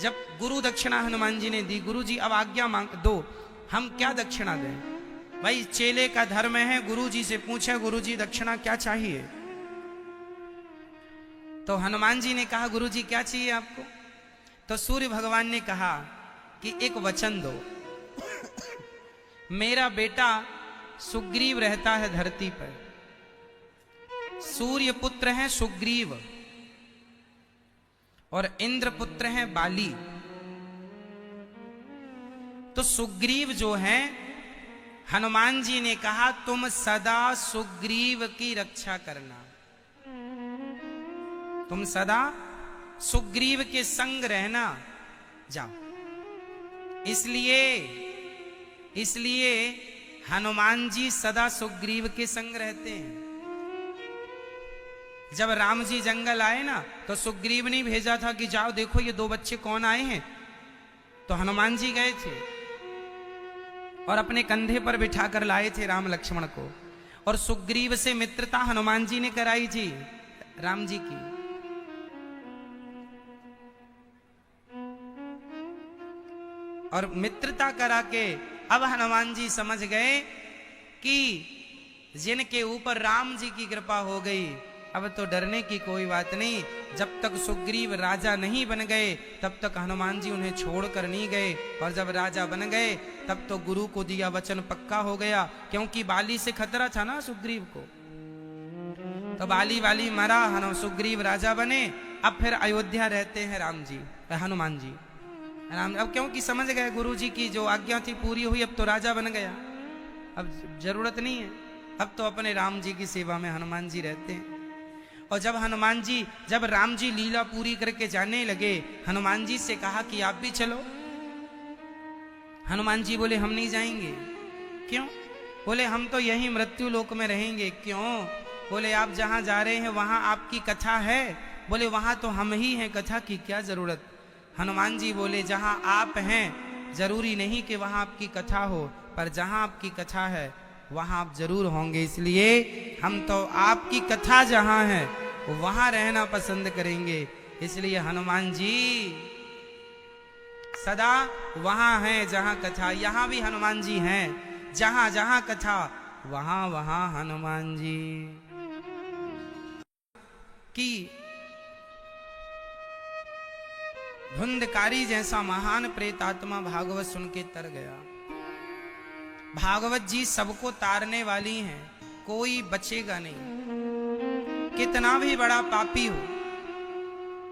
जब गुरु दक्षिणा हनुमान जी ने दी, गुरु जी अब आज्ञा मांग दो, हम क्या दक्षिणा दें। भाई चेले का धर्म है, गुरु जी से पूछे गुरु जी दक्षिणा क्या चाहिए। तो हनुमान जी ने कहा गुरु जी क्या चाहिए आपको। तो सूर्य भगवान ने कहा कि एक वचन दो। मेरा बेटा सुग्रीव रहता है धरती पर, सूर्य पुत्र है सुग्रीव और इंद्र पुत्र है बाली। तो सुग्रीव जो है, हनुमान जी ने कहा तुम सदा सुग्रीव की रक्षा करना, तुम सदा सुग्रीव के संग रहना, जाओ। इसलिए हनुमान जी सदा सुग्रीव के संग रहते हैं। जब राम जी जंगल आए ना तो सुग्रीव ने भेजा था कि जाओ देखो ये दो बच्चे कौन आए हैं। तो हनुमान जी गए थे और अपने कंधे पर बिठाकर लाए थे राम लक्ष्मण को, और सुग्रीव से मित्रता हनुमान जी ने कराई थी राम जी की। और मित्रता करा के अब हनुमान जी समझ गए कि जिनके ऊपर राम जी की कृपा हो गई, अब तो डरने की कोई बात नहीं। जब तक सुग्रीव राजा नहीं बन गए तब तक हनुमान जी उन्हें छोड़कर नहीं गए, और जब राजा बन गए तब तो गुरु को दिया वचन पक्का हो गया, क्योंकि बाली से खतरा था ना सुग्रीव को। तो बाली मरा, सुग्रीव राजा बने। अब फिर अयोध्या रहते हैं राम जी, हनुमान जी राम। अब क्योंकि समझ गए गुरु जी की जो आज्ञा थी पूरी हुई, अब तो राजा बन गया, अब जरूरत नहीं है, अब तो अपने राम जी की सेवा में हनुमान जी रहते हैं। और जब राम जी लीला पूरी करके जाने लगे, हनुमान जी से कहा कि आप भी चलो। हनुमान जी बोले हम नहीं जाएंगे। क्यों? बोले हम तो यही मृत्यु लोक में रहेंगे। क्यों? बोले आप जहां जा रहे हैं वहां आपकी कथा है। बोले वहां तो हम ही हैं, कथा की क्या जरूरत। हनुमान जी बोले जहां आप हैं जरूरी नहीं कि वहां आपकी कथा हो, पर जहां आपकी कथा है वहां आप जरूर होंगे। इसलिए हम तो आपकी कथा जहां है वहां रहना पसंद करेंगे। इसलिए हनुमान जी सदा वहां हैं जहां कथा। यहां भी हनुमान जी हैं, जहां जहां कथा वहां वहां हनुमान जी की। धुंधकारी जैसा महान प्रेतात्मा भागवत सुन के तर गया। भागवत जी सबको तारने वाली हैं, कोई बचेगा नहीं। कितना भी बड़ा पापी हो,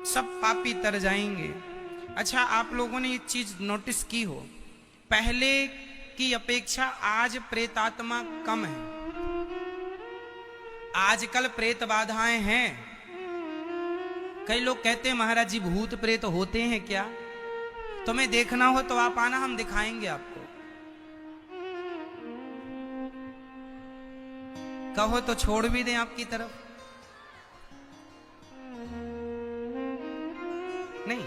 सब पापी तर जाएंगे। अच्छा, आप लोगों ने एक चीज नोटिस की हो, पहले की अपेक्षा आज प्रेतात्मा कम है। आजकल प्रेत बाधाएं हैं। कई लोग कहते हैं महाराज जी भूत प्रेत होते हैं क्या? तुम्हें देखना हो तो आप आना, हम दिखाएंगे आपको। कहो तो छोड़ भी दें आपकी तरफ? नहीं,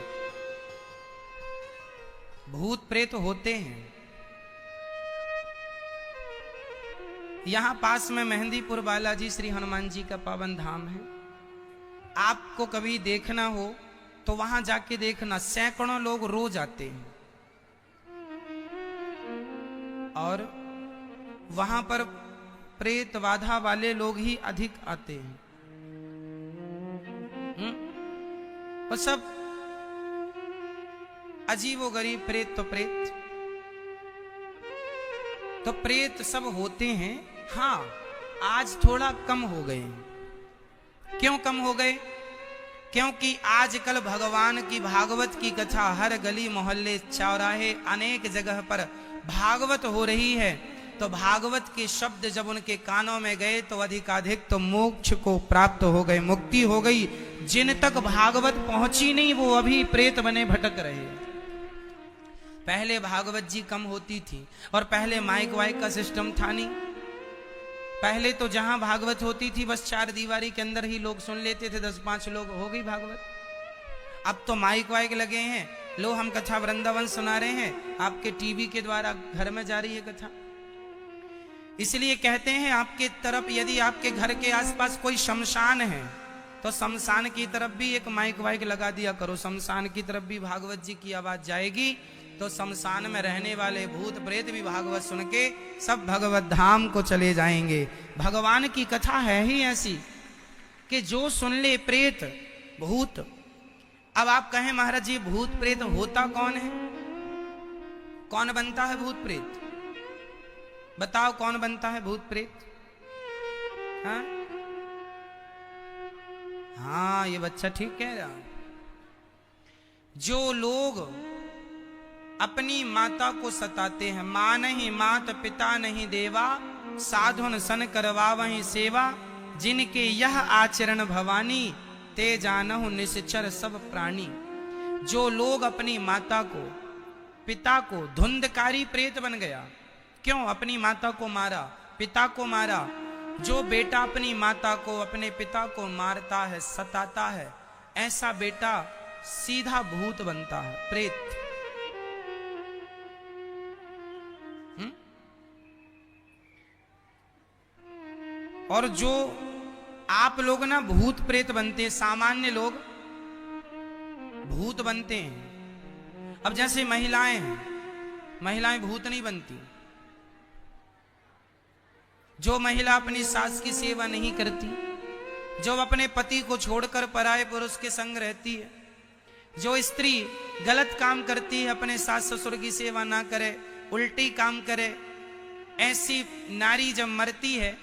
भूत प्रेत होते हैं। यहां पास में मेहंदीपुर बालाजी श्री हनुमान जी का पावन धाम है। आपको कभी देखना हो तो वहां जाके देखना, सैकड़ों लोग रोज आते हैं और वहां पर प्रेत बाधा वाले लोग ही अधिक आते हैं। और सब अजीबोगरीब प्रेत तो प्रेत सब होते हैं। हाँ, आज थोड़ा कम हो गए। क्यों कम हो गए? क्योंकि आजकल भगवान की भागवत की कथा हर गली मोहल्ले चौराहे अनेक जगह पर भागवत हो रही है। तो भागवत के शब्द जब उनके कानों में गए तो अधिकाधिक तो मोक्ष को प्राप्त हो गए, मुक्ति हो गई। जिन तक भागवत पहुंची नहीं वो अभी प्रेत बने भटक रहे। पहले भागवत जी कम होती थी और पहले माइक वाइक का सिस्टम था नहीं। पहले तो जहां भागवत होती थी बस चार दीवारी के अंदर ही लोग सुन लेते थे, 10-5 लोग हो गई भागवत। अब तो माइक वाइक लगे हैं, लो हम कथा वृंदावन सुना रहे हैं, आपके टीवी के द्वारा घर में जा रही है कथा। इसलिए कहते हैं आपके तरफ यदि आपके घर के आसपास कोई शमशान है तो शमशान की तरफ भी एक माइक वाइक लगा दिया करो। शमशान की तरफ भी भागवत जी की आवाज जाएगी तो शमशान में रहने वाले भूत प्रेत भी भागवत सुन के सब भगवत धाम को चले जाएंगे। भगवान की कथा है ही ऐसी कि जो सुन ले प्रेत भूत। अब आप कहें महाराज जी भूत प्रेत होता कौन है? कौन बनता है भूत प्रेत? बताओ कौन बनता है भूत प्रेत? हाँ, ये बच्चा ठीक कह रहा। जो लोग अपनी माता को सताते हैं, मां नहीं मात पिता नहीं देवा, साधुन सन करवा वही सेवा, जिनके यह आचरण भवानी, ते जानहु निश्चर सब प्राणी। जो लोग अपनी माता को पिता को, धुंधकारी प्रेत बन गया। क्यों? अपनी माता को मारा, पिता को मारा। जो बेटा अपनी माता को अपने पिता को मारता है, सताता है, ऐसा बेटा सीधा भूत बनता है, प्रेत। और जो आप लोग ना भूत प्रेत बनते, सामान्य लोग भूत बनते हैं। अब जैसे महिलाएं हैं, महिलाएं भूत नहीं बनती। जो महिला अपनी सास की सेवा नहीं करती, जो अपने पति को छोड़कर पराये पुरुष के संग रहती है, जो स्त्री गलत काम करती है, अपने सास ससुर की सेवा ना करे, उल्टी काम करे, ऐसी नारी जब मरती है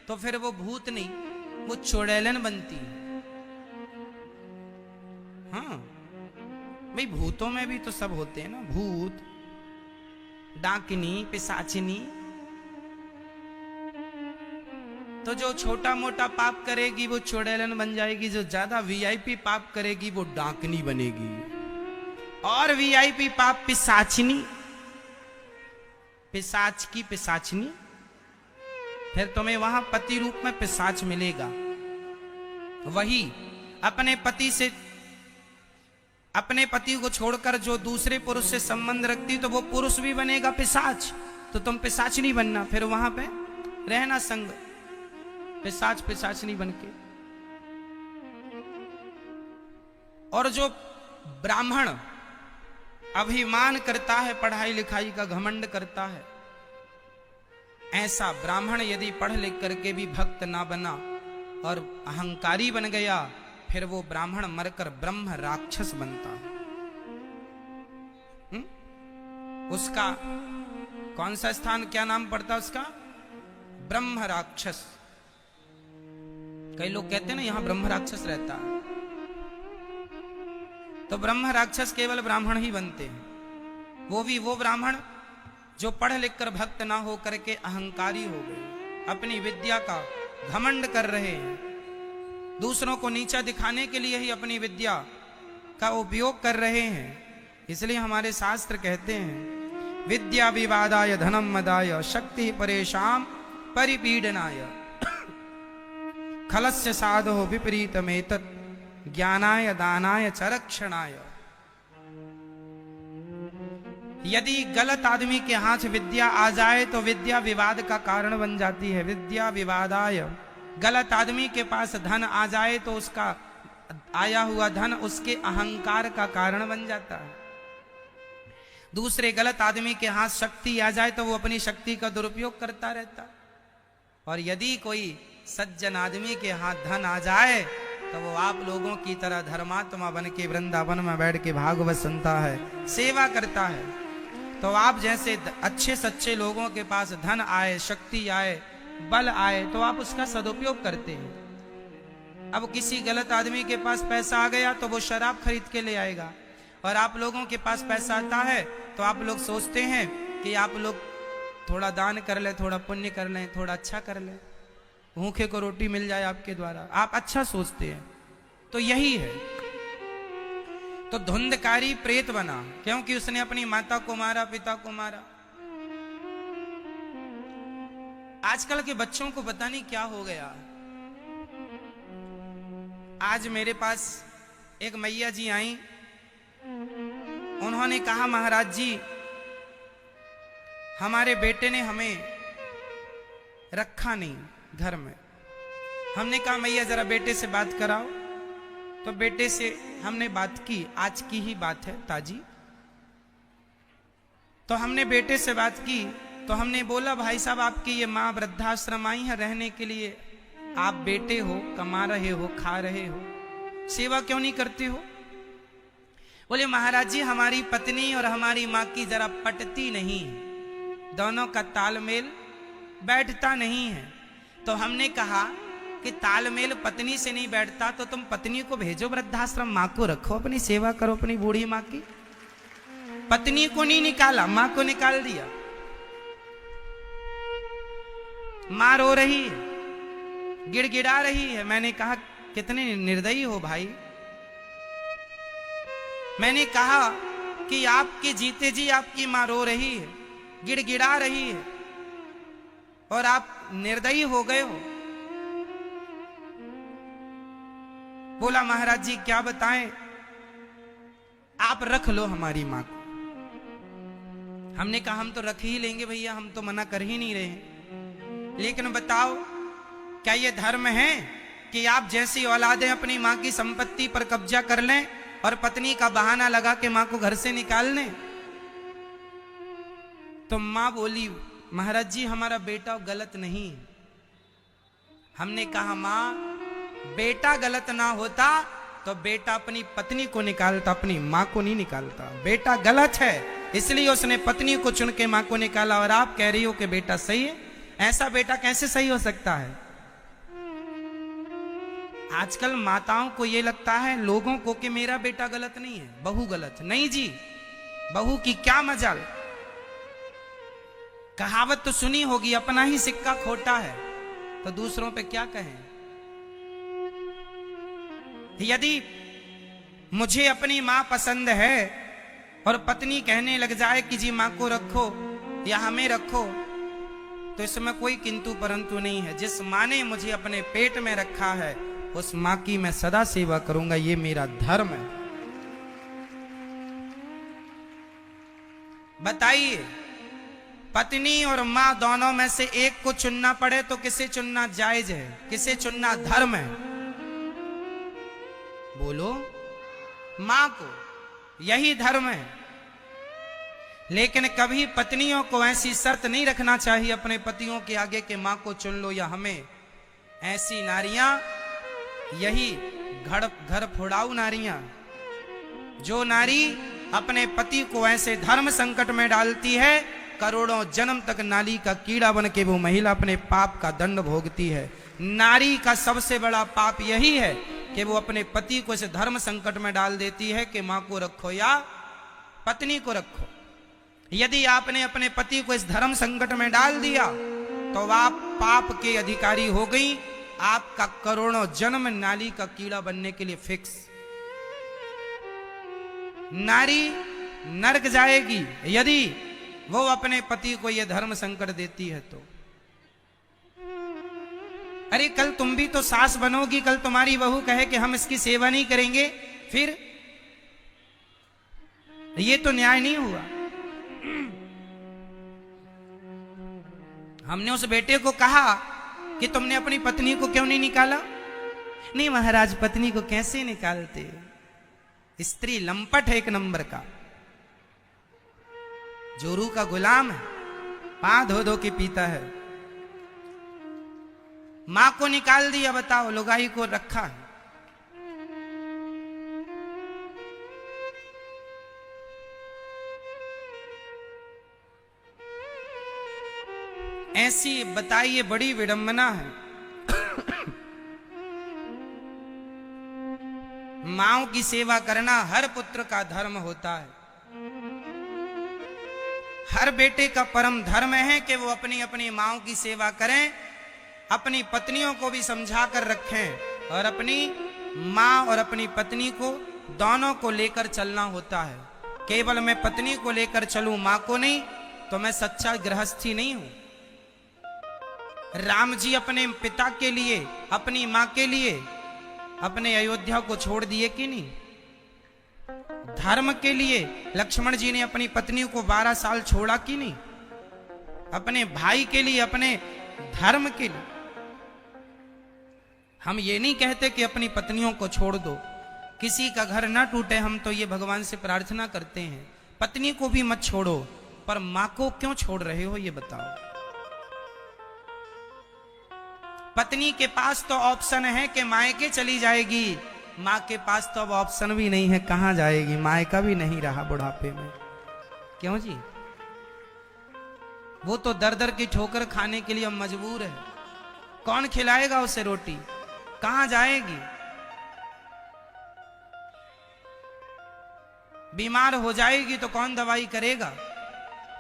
तो फिर वो भूत नहीं, वो चुड़ैलन बनती है। हाँ भाई, भूतों में भी तो सब होते हैं ना, भूत, डाकिनी, पिशाचिनी। तो जो छोटा मोटा पाप करेगी वो चुड़ैलन बन जाएगी, जो ज्यादा वीआईपी पाप करेगी वो डाकनी बनेगी, और वीआईपी पाप पिशाचिनी, पिशाच की पिशाचिनी। फिर तुम्हें वहां पति रूप में पिशाच मिलेगा। वही अपने पति को छोड़कर जो दूसरे पुरुष से संबंध रखती तो वो पुरुष भी बनेगा पिशाच। तो तुम पिशाच नहीं बनना, फिर वहां पे रहना संग पिशाच नहीं बनके। और जो ब्राह्मण अभिमान करता है, पढ़ाई लिखाई का घमंड करता है, ऐसा ब्राह्मण यदि पढ़ लिख करके भी भक्त ना बना और अहंकारी बन गया, फिर वो ब्राह्मण मरकर ब्रह्म राक्षस बनता है। उसका कौन सा स्थान, क्या नाम पड़ता उसका? ब्रह्म राक्षस। कई लोग कहते हैं ना यहां ब्रह्म राक्षस रहता है, तो ब्रह्म राक्षस केवल ब्राह्मण ही बनते हैं। वो भी वो ब्राह्मण जो पढ़ लिख कर भक्त ना हो करके अहंकारी हो गए, अपनी विद्या का घमंड कर रहे हैं, दूसरों को नीचा दिखाने के लिए ही अपनी विद्या का उपयोग कर रहे हैं। इसलिए हमारे शास्त्र कहते हैं, विद्या विवादाय धनम मदाय शक्ति परेशान परिपीडनाय। खलस्य साधो विपरीतमेतत् ज्ञानाय दानाय च रक्षणाय। यदि गलत आदमी के हाथ विद्या आ जाए तो विद्या विवाद का कारण बन जाती है। विद्या विवादाय, गलत आदमी के पास धन आ जाए तो उसका आया हुआ धन उसके अहंकार का कारण बन जाता है। दूसरे गलत आदमी के हाथ शक्ति आ जाए तो वो अपनी शक्ति का दुरुपयोग करता रहता। और यदि कोई सज्जन आदमी के हाथ धन आ जाए तो वो आप लोगों की तरह धर्मात्मा बन के वृंदावन में बैठ के भागवत सुनता है, सेवा करता है। तो आप जैसे अच्छे सच्चे लोगों के पास धन आए, शक्ति आए, बल आए तो आप उसका सदुपयोग करते हैं। अब किसी गलत आदमी के पास पैसा आ गया तो वो शराब खरीद के ले आएगा, और आप लोगों के पास पैसा आता है तो आप लोग सोचते हैं कि आप लोग थोड़ा दान कर ले, थोड़ा पुण्य कर लें, थोड़ा अच्छा कर लें, भूखे को रोटी मिल जाए आपके द्वारा, आप अच्छा सोचते हैं। तो यही है। तो धुंधकारी प्रेत बना क्योंकि उसने अपनी माता को मारा, पिता को मारा। आजकल के बच्चों को पता नहीं क्या हो गया। आज मेरे पास एक मैया जी आई, उन्होंने कहा महाराज जी हमारे बेटे ने हमें रखा नहीं घर में। हमने कहा मैया जरा बेटे से बात कराओ। तो बेटे से हमने बात की, आज की ही बात है ताजी। तो हमने बेटे से बात की तो हमने बोला भाई साहब आपकी ये माँ वृद्धाश्रम आई है रहने के लिए, आप बेटे हो, कमा रहे हो, खा रहे हो, सेवा क्यों नहीं करते हो? बोले महाराज जी हमारी पत्नी और हमारी माँ की जरा पटती नहीं है, दोनों का तालमेल बैठता नहीं है। तो हमने कहा कि तालमेल पत्नी से नहीं बैठता तो तुम पत्नी को भेजो वृद्धाश्रम, माँ को रखो, अपनी सेवा करो अपनी बूढ़ी माँ की। पत्नी को नहीं निकाला, माँ को निकाल दिया। माँ रो रही है, गिड़गिड़ा रही है। मैंने कहा कितने निर्दयी हो भाई। मैंने कहा कि आपके जीते जी आपकी माँ रो रही है, गिड़गिड़ा रही है, और आप निर्दयी हो गए हो। बोला महाराज जी क्या बताएं, आप रख लो हमारी मां को। हमने कहा हम तो रख ही लेंगे भैया, हम तो मना कर ही नहीं रहे हैं, लेकिन बताओ क्या ये धर्म है कि आप जैसी औलादें अपनी मां की संपत्ति पर कब्जा कर लें और पत्नी का बहाना लगा के मां को घर से निकाल लें? तो मां बोली महाराज जी हमारा बेटा गलत नहीं है। हमने कहा मां बेटा गलत ना होता तो बेटा अपनी पत्नी को निकालता, अपनी मां को नहीं निकालता। बेटा गलत है इसलिए उसने पत्नी को चुन के मां को निकाला, और आप कह रही हो कि बेटा सही है। ऐसा बेटा कैसे सही हो सकता है? आजकल माताओं को यह लगता है लोगों को कि मेरा बेटा गलत नहीं है, बहू गलत। नहीं जी, बहू की क्या मजाल। कहावत तो सुनी होगी, अपना ही सिक्का खोटा है तो दूसरों पे क्या कहें। यदि मुझे अपनी मां पसंद है और पत्नी कहने लग जाए कि जी मां को रखो या हमें रखो, तो इसमें कोई किंतु परंतु नहीं है। जिस मां ने मुझे अपने पेट में रखा है उस मां की मैं सदा सेवा करूंगा, ये मेरा धर्म है। बताइए पत्नी और मां दोनों में से एक को चुनना पड़े तो किसे चुनना जायज है, किसे चुनना धर्म है? बोलो। मां को, यही धर्म है। लेकिन कभी पत्नियों को ऐसी शर्त नहीं रखना चाहिए अपने पतियों के आगे कि मां को चुन लो या हमें। ऐसी नारियां, यही घर फोड़ाऊ नारियां, जो नारी अपने पति को ऐसे धर्म संकट में डालती है, करोड़ों जन्म तक नाली का कीड़ा बन के वो महिला अपने पाप का दंड भोगती है। नारी का सबसे बड़ा पाप यही है कि वो अपने पति को इस धर्म संकट में डाल देती है कि मां को रखो या पत्नी को रखो। यदि आपने अपने पति को इस धर्म संकट में डाल दिया तो आप पाप के अधिकारी हो गई। आपका करोड़ों जन्म नाली का कीड़ा बनने के लिए फिक्स। नारी नरक जाएगी यदि वो अपने पति को यह धर्म संकट देती है। तो अरे कल तुम भी तो सास बनोगी, कल तुम्हारी बहू कहे कि हम इसकी सेवा नहीं करेंगे, फिर ये तो न्याय नहीं हुआ। हमने उस बेटे को कहा कि तुमने अपनी पत्नी को क्यों नहीं निकाला? नहीं महाराज, पत्नी को कैसे निकालते, स्त्री लंपट है एक नंबर का, जोरू का गुलाम है, पांव धो धो के पीता है। मां को निकाल दिया, बताओ, लुगाई को रखा है। ऐसी बताइए बड़ी विडंबना है। माओ की सेवा करना हर पुत्र का धर्म होता है। हर बेटे का परम धर्म है कि वो अपनी अपनी माओ की सेवा करें, अपनी पत्नियों को भी समझा कर रखें, और अपनी माँ और अपनी पत्नी को दोनों को लेकर चलना होता है। केवल मैं पत्नी को लेकर चलूं, माँ को नहीं, तो मैं सच्चा गृहस्थी नहीं हूं। राम जी अपने पिता के लिए, अपनी मां के लिए अपने अयोध्या को छोड़ दिए कि नहीं? धर्म के लिए लक्ष्मण जी ने अपनी पत्नी को 12 साल छोड़ा कि नहीं? अपने भाई के लिए, अपने धर्म के लिए। हम ये नहीं कहते कि अपनी पत्नियों को छोड़ दो, किसी का घर ना टूटे, हम तो ये भगवान से प्रार्थना करते हैं पत्नी को भी मत छोड़ो, पर मां को क्यों छोड़ रहे हो ये बताओ। पत्नी के पास तो ऑप्शन है कि मायके चली जाएगी, माँ के पास तो अब ऑप्शन भी नहीं है, कहां जाएगी, मायका भी नहीं रहा बुढ़ापे में। क्यों जी? वो तो दर दर की ठोकर खाने के लिए मजबूर है, कौन खिलाएगा उसे रोटी, कहां जाएगी? बीमार हो जाएगी तो कौन दवाई करेगा?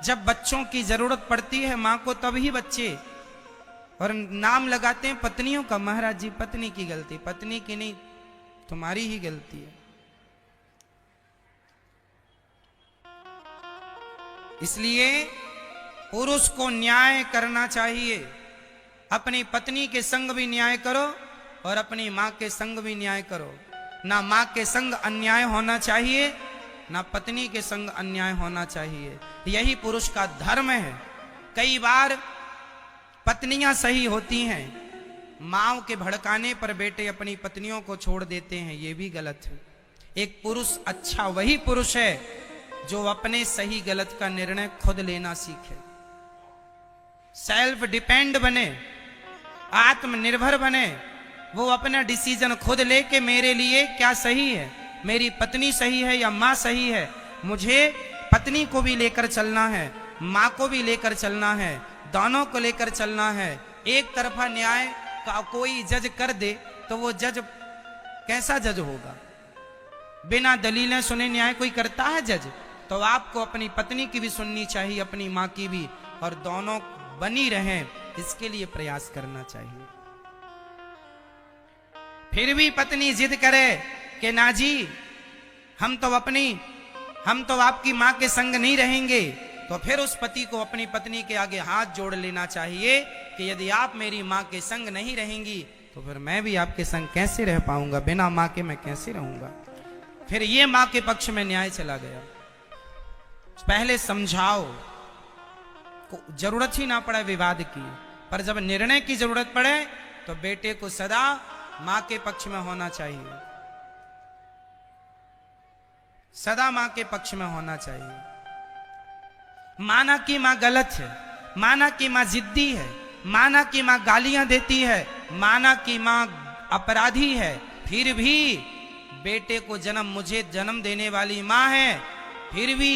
जब बच्चों की जरूरत पड़ती है मां को, तभी बच्चे, और नाम लगाते हैं पत्नियों का। महाराज जी पत्नी की गलती, पत्नी की नहीं, तुम्हारी ही गलती है। इसलिए पुरुष को न्याय करना चाहिए। अपनी पत्नी के संग भी न्याय करो और अपनी मां के संग भी न्याय करो। ना मां के संग अन्याय होना चाहिए, ना पत्नी के संग अन्याय होना चाहिए। यही पुरुष का धर्म है। कई बार पत्नियां सही होती हैं, माओ के भड़काने पर बेटे अपनी पत्नियों को छोड़ देते हैं, ये भी गलत है। एक पुरुष अच्छा वही पुरुष है जो अपने सही गलत का निर्णय खुद लेना सीखे, सेल्फ डिपेंड बने, आत्मनिर्भर बने। वो अपना डिसीजन खुद ले के मेरे लिए क्या सही है, मेरी पत्नी सही है या माँ सही है, मुझे पत्नी को भी लेकर चलना है, माँ को भी लेकर चलना है, दोनों को लेकर चलना है। एक तरफा न्याय का कोई जज कर दे तो वो जज कैसा जज होगा? बिना दलीलें सुने न्याय कोई करता है जज? तो आपको अपनी पत्नी की भी सुननी चाहिए, अपनी मां की भी, और दोनों बनी रहें, इसके लिए प्रयास करना चाहिए। फिर भी पत्नी जिद करे कि ना जी हम तो आपकी मां के संग नहीं रहेंगे, तो फिर उस पति को अपनी पत्नी के आगे हाथ जोड़ लेना चाहिए कि यदि आप मेरी मां के संग नहीं रहेंगी तो फिर मैं भी आपके संग कैसे रह पाऊंगा, बिना मां के मैं कैसे रहूंगा। फिर ये मां के पक्ष में न्याय चला गया। पहले समझाओ, जरूरत ही ना पड़े विवाद की, पर जब निर्णय की जरूरत पड़े तो बेटे को सदा मां के पक्ष में होना चाहिए, सदा मां के पक्ष में होना चाहिए। माना कि मां गलत है, माना कि मां जिद्दी है, माना कि मां गालियां देती है, माना कि मां अपराधी है, फिर भी बेटे को मुझे जन्म देने वाली मां है, फिर भी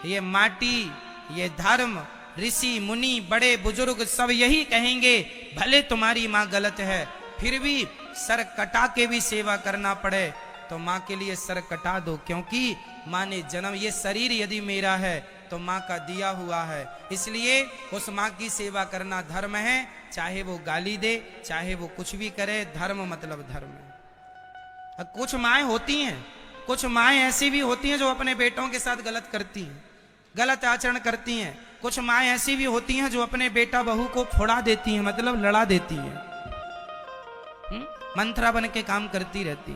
ये माटी, ये धर्म, ऋषि मुनि, बड़े बुजुर्ग सब यही कहेंगे भले तुम्हारी मां गलत है, फिर भी सर कटा के भी सेवा करना पड़े तो मां के लिए सर कटा दो, क्योंकि मां ने जन्म, ये शरीर यदि मेरा है तो मां का दिया हुआ है, इसलिए उस मां की सेवा करना धर्म है। चाहे वो गाली दे, चाहे वो कुछ भी करे, धर्म मतलब धर्म है। कुछ माएँ होती हैं, कुछ माएँ ऐसी भी होती हैं जो अपने बेटों के साथ गलत करती हैं, गलत आचरण करती हैं। कुछ माएँ ऐसी भी होती हैं जो अपने बेटा बहू को फोड़ा देती हैं, मतलब लड़ा देती हैं। मंथरा बन के काम करती रहती,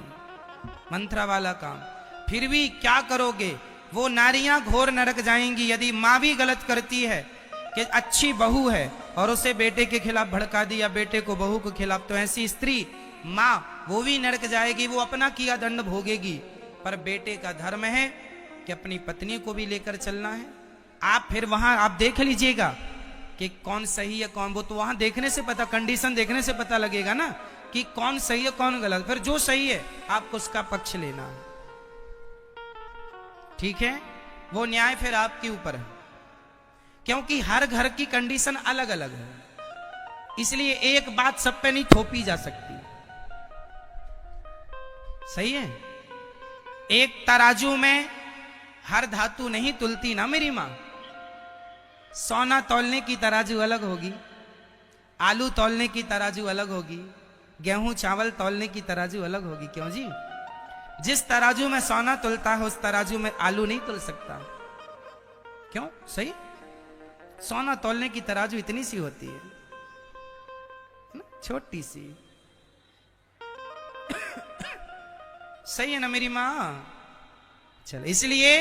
मंथरा वाला काम। फिर भी क्या करोगे, वो नारियां घोर नरक जाएंगी। यदि माँ भी गलत करती है कि अच्छी बहू है और उसे बेटे के खिलाफ भड़का दिया, बेटे को बहू के खिलाफ, तो ऐसी स्त्री माँ वो भी नरक जाएगी, वो अपना किया दंड भोगेगी। पर बेटे का धर्म है कि अपनी पत्नी को भी लेकर चलना है। आप फिर वहां आप देख लीजिएगा कि कौन सही है कौन, वो तो वहां देखने से पता, कंडीशन देखने से पता लगेगा ना कि कौन सही है कौन गलत। फिर जो सही है आपको उसका पक्ष लेना है, ठीक है। वो न्याय फिर आपके ऊपर है, क्योंकि हर घर की कंडीशन अलग अलग है, इसलिए एक बात सब पे नहीं थोपी जा सकती। सही है। एक तराजू में हर धातु नहीं तुलती ना मेरी मां। सोना तौलने की तराजू अलग होगी, आलू तौलने की तराजू अलग होगी, गेहूं चावल तौलने की तराजू अलग होगी। क्यों जी? जिस तराजू में सोना तुलता है उस तराजू में आलू नहीं तुल सकता। क्यों? सही। सोना तौलने की तराजू इतनी सी होती है ना, छोटी सी। सही है ना मेरी मां? चल, इसलिए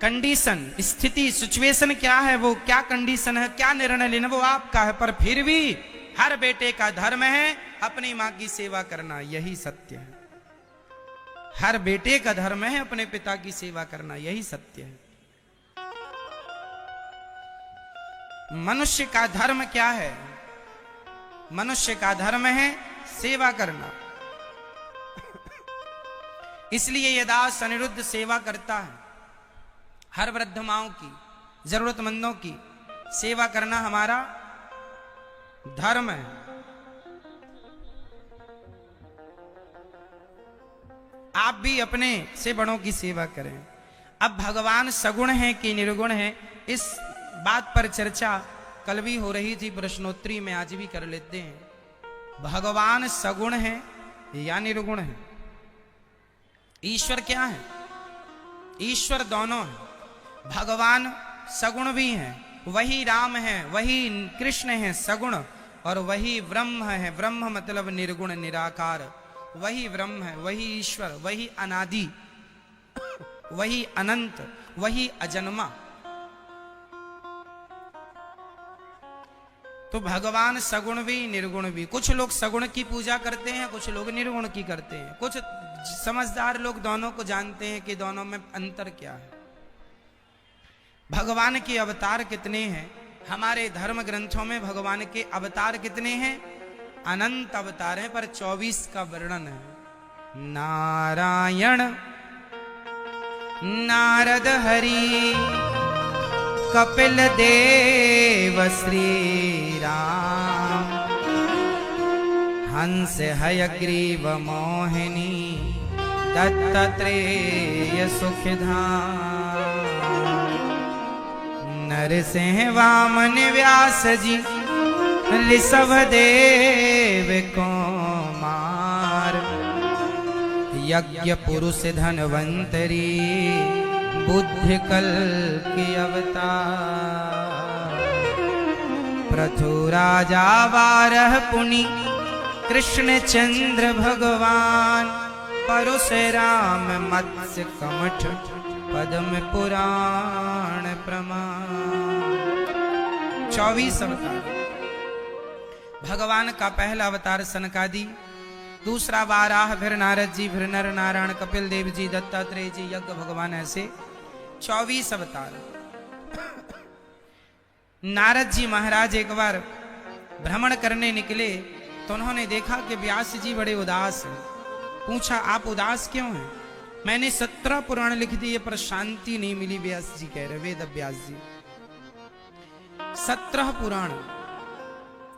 कंडीशन, स्थिति, सिचुएशन क्या है, वो क्या कंडीशन है, क्या निर्णय लेना, वो आपका है। पर फिर भी हर बेटे का धर्म है अपनी मां की सेवा करना, यही सत्य है। हर बेटे का धर्म है अपने पिता की सेवा करना, यही सत्य है। मनुष्य का धर्म क्या है? मनुष्य का धर्म है सेवा करना। इसलिए ये दास अनिरुद्ध सेवा करता है। हर वृद्ध माओं की, जरूरतमंदों की सेवा करना हमारा धर्म है। आप भी अपने से बड़ों की सेवा करें। अब भगवान सगुण है कि निर्गुण है, इस बात पर चर्चा कल भी हो रही थी, प्रश्नोत्तरी में आज भी कर लेते हैं। भगवान सगुण है या निर्गुण है? ईश्वर क्या है? ईश्वर दोनों है। भगवान सगुण भी हैं, वही राम है, वही कृष्ण है सगुण, और वही ब्रह्म है। ब्रह्म मतलब निर्गुण निराकार, वही ब्रह्म है, वही ईश्वर, वही अनादि, वही अनंत, वही अजन्मा। तो भगवान सगुण भी निर्गुण भी। कुछ लोग सगुण की पूजा करते हैं, कुछ लोग निर्गुण की करते हैं। कुछ समझदार लोग दोनों को जानते हैं कि दोनों में अंतर क्या है। भगवान के अवतार कितने हैं? हमारे धर्म ग्रंथों में भगवान के अवतार कितने हैं? अनंत अवतार हैं, पर 24 का वर्णन है। नारायण, नारद हरि, कपिल देव श्री राम, हंस हयग्रीव मोहिनी, दत्तात्रेय सुखधाम, नरसिंह वामन व्यास जी, ऋषभ देव कुमार, यज्ञ पुरुष धनवंतरी, बुद्धि कल्कि अवतार, पृथु राजा बारह पुनि, कृष्ण चंद्र भगवान, परशुराम मत्स्य कमठ, पद्म पुराण प्रमाण। 24 अवतार। भगवान का पहला अवतार सनकादि, दूसरा वाराह, फिर नारद जी, फिर नर नारायण, कपिल देव जी, दत्तात्रेय जी, यज्ञ भगवान, ऐसे 24 अवतार। नारद जी महाराज एक बार भ्रमण करने निकले तो उन्होंने देखा कि व्यास जी बड़े उदास हैं। पूछा, आप उदास क्यों हैं? मैंने 17 पुराण लिख दिए पर शांति नहीं मिली। व्यास जी कह रहे, वेद व्यास जी 17 पुराण।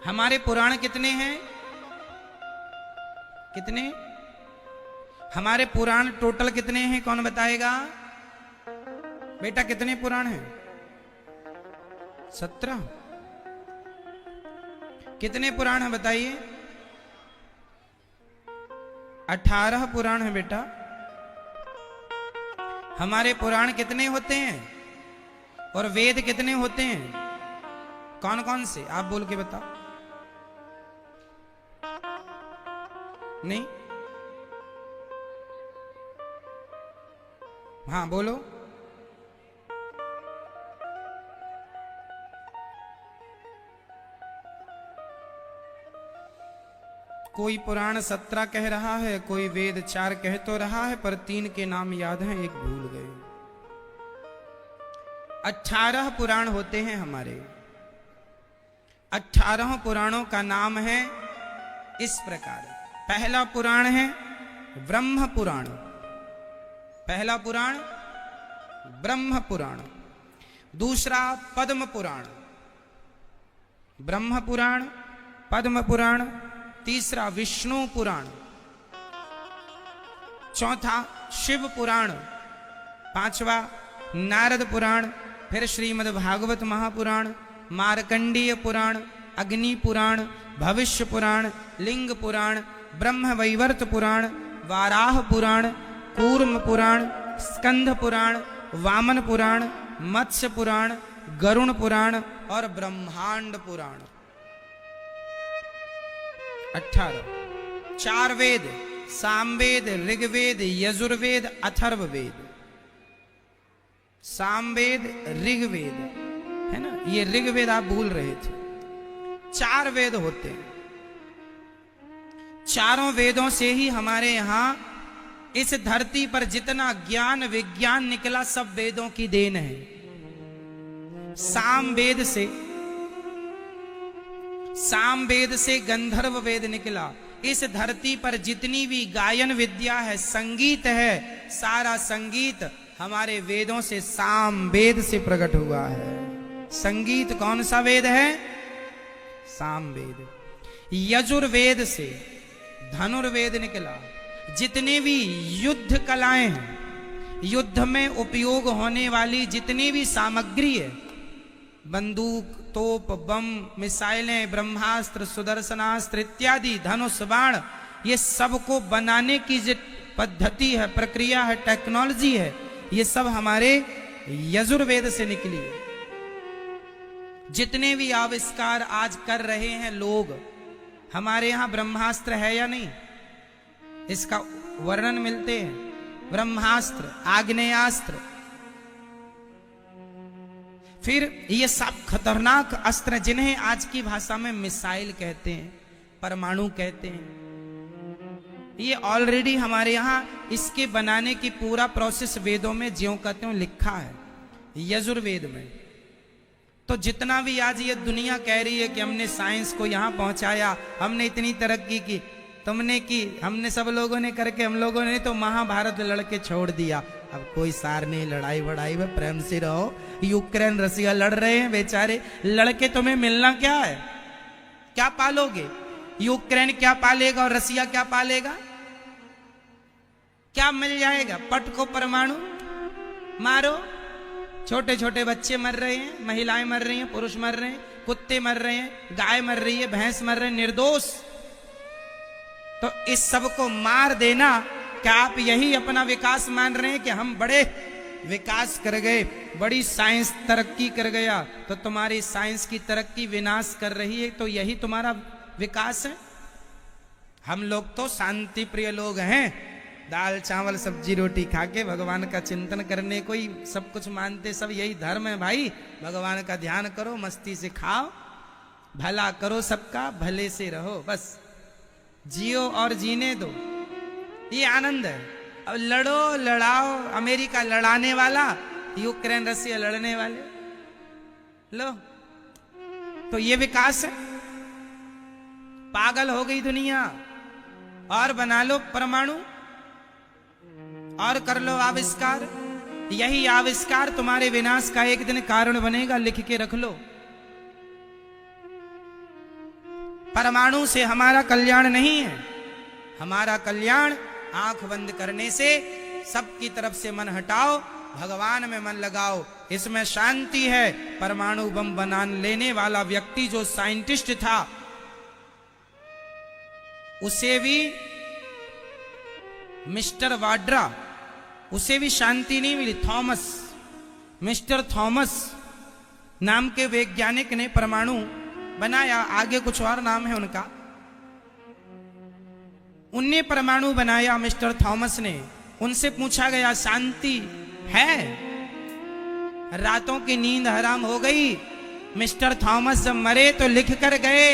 हमारे पुराण कितने हैं? कितने? हमारे पुराण टोटल कितने हैं, कौन बताएगा? बेटा कितने पुराण हैं? 17। कितने पुराण हैं बताइए? 18 पुराण है बेटा। हमारे पुराण कितने होते हैं और वेद कितने होते हैं? कौन कौन से? आप बोल के बताओ। नहीं? हाँ बोलो। कोई पुराण 17 कह रहा है, कोई वेद 4 कह तो रहा है, पर 3 के नाम याद हैं, एक भूल गए। 18 पुराण होते हैं हमारे। 18 पुराणों का नाम है इस प्रकार। पहला पुराण है ब्रह्म पुराण। पहला पुराण ब्रह्म पुराण। दूसरा पद्म पुराण, ब्रह्म पुराण, पद्म पुराण। तीसरा विष्णु पुराण। चौथा शिव पुराण। पांचवा नारद पुराण। फिर श्रीमद् भागवत महापुराण, मार्कंडेय पुराण, अग्नि पुराण, भविष्य पुराण, लिंग पुराण, ब्रह्म वैवर्त पुराण, वाराह पुराण, कूर्म पुराण, स्कंद पुराण, वामन पुराण, मत्स्य पुराण, गरुण पुराण और ब्रह्मांड पुराण। 18। 4 वेद, सामवेद, ऋग्वेद, यजुर्वेद, अथर्ववेद। सामवेद, ऋग्वेद है ना, ये ऋग्वेद आप भूल रहे थे। 4 वेद होते हैं। चारों वेदों से ही हमारे यहां इस धरती पर जितना ज्ञान विज्ञान निकला सब वेदों की देन है। सामवेद से गंधर्व वेद निकला। इस धरती पर जितनी भी गायन विद्या है, संगीत है, सारा संगीत हमारे वेदों से, सामवेद से प्रकट हुआ है। संगीत कौन सा वेद है? सामवेद। यजुर्वेद से धनुर्वेद निकला। जितने भी युद्ध कलाएं हैं, युद्ध में उपयोग होने वाली जितनी भी सामग्री है, बंदूक, तोप, बम, मिसाइलें, ब्रह्मास्त्र, सुदर्शनास्त्र इत्यादि, धनुष, बाण, ये सबको बनाने की जो पद्धति है, प्रक्रिया है, टेक्नोलॉजी है, ये सब हमारे यजुर्वेद से निकली है। जितने भी आविष्कार आज कर रहे हैं लोग, हमारे यहां ब्रह्मास्त्र है या नहीं? इसका वर्णन मिलते हैं। ब्रह्मास्त्र, आग्नेयास्त्र, फिर ये सब खतरनाक अस्त्र जिन्हें आज की भाषा में मिसाइल कहते हैं, परमाणु कहते हैं, ये ऑलरेडी हमारे यहां इसके बनाने की पूरा प्रोसेस वेदों में ज्यों कहते हो लिखा है, यजुर्वेद में। तो जितना भी आज ये दुनिया कह रही है कि हमने साइंस को यहां पहुंचाया, हमने इतनी तरक्की की, तुमने की, हमने सब लोगों ने करके, हम लोगों ने तो महाभारत लड़के छोड़ दिया। अब कोई सार नहीं, लड़ाई बड़ाई में प्रेम से रहो। यूक्रेन रसिया लड़ रहे हैं बेचारे, लड़के तुम्हें मिलना क्या है? क्या पालोगे? यूक्रेन क्या पालेगा और रसिया क्या पालेगा? क्या मिल जाएगा? पट को परमाणु मारो, छोटे छोटे बच्चे मर रहे हैं, महिलाएं मर रही हैं, पुरुष मर रहे हैं, कुत्ते मर रहे हैं, गाय मर रही है, भैंस मर रहे हैं, निर्दोष। तो इस सब को मार देना, क्या आप यही अपना विकास मान रहे हैं कि हम बड़े विकास कर गए, बड़ी साइंस तरक्की कर गया? तो तुम्हारी साइंस की तरक्की विनाश कर रही है, तो यही तुम्हारा विकास है? हम लोग तो शांति प्रिय लोग हैं, दाल चावल सब्जी रोटी खा के भगवान का चिंतन करने को ही सब कुछ मानते, सब यही धर्म है भाई। भगवान का ध्यान करो, मस्ती से खाओ, भला करो सबका, भले से रहो, बस जियो और जीने दो, ये आनंद है। अब लड़ो लड़ाओ, अमेरिका लड़ाने वाला, यूक्रेन रसिया लड़ने वाले, लो, तो ये विकास है? पागल हो गई दुनिया। और बना लो परमाणु और कर लो आविष्कार, यही आविष्कार तुम्हारे विनाश का एक दिन कारण बनेगा, लिख के रख लो। परमाणु से हमारा कल्याण नहीं है, हमारा कल्याण आंख बंद करने से, सबकी तरफ से मन हटाओ, भगवान में मन लगाओ, इसमें शांति है। परमाणु बम बना लेने वाला व्यक्ति जो साइंटिस्ट था, उसे भी मिस्टर वाड्रा, उसे भी शांति नहीं मिली। थॉमस, मिस्टर थॉमस नाम के वैज्ञानिक ने परमाणु बनाया, आगे कुछ और नाम है उनका, उनने परमाणु बनाया मिस्टर थॉमस ने। उनसे पूछा गया शांति है? रातों की नींद हराम हो गई। मिस्टर थॉमस जब मरे तो लिख कर गए,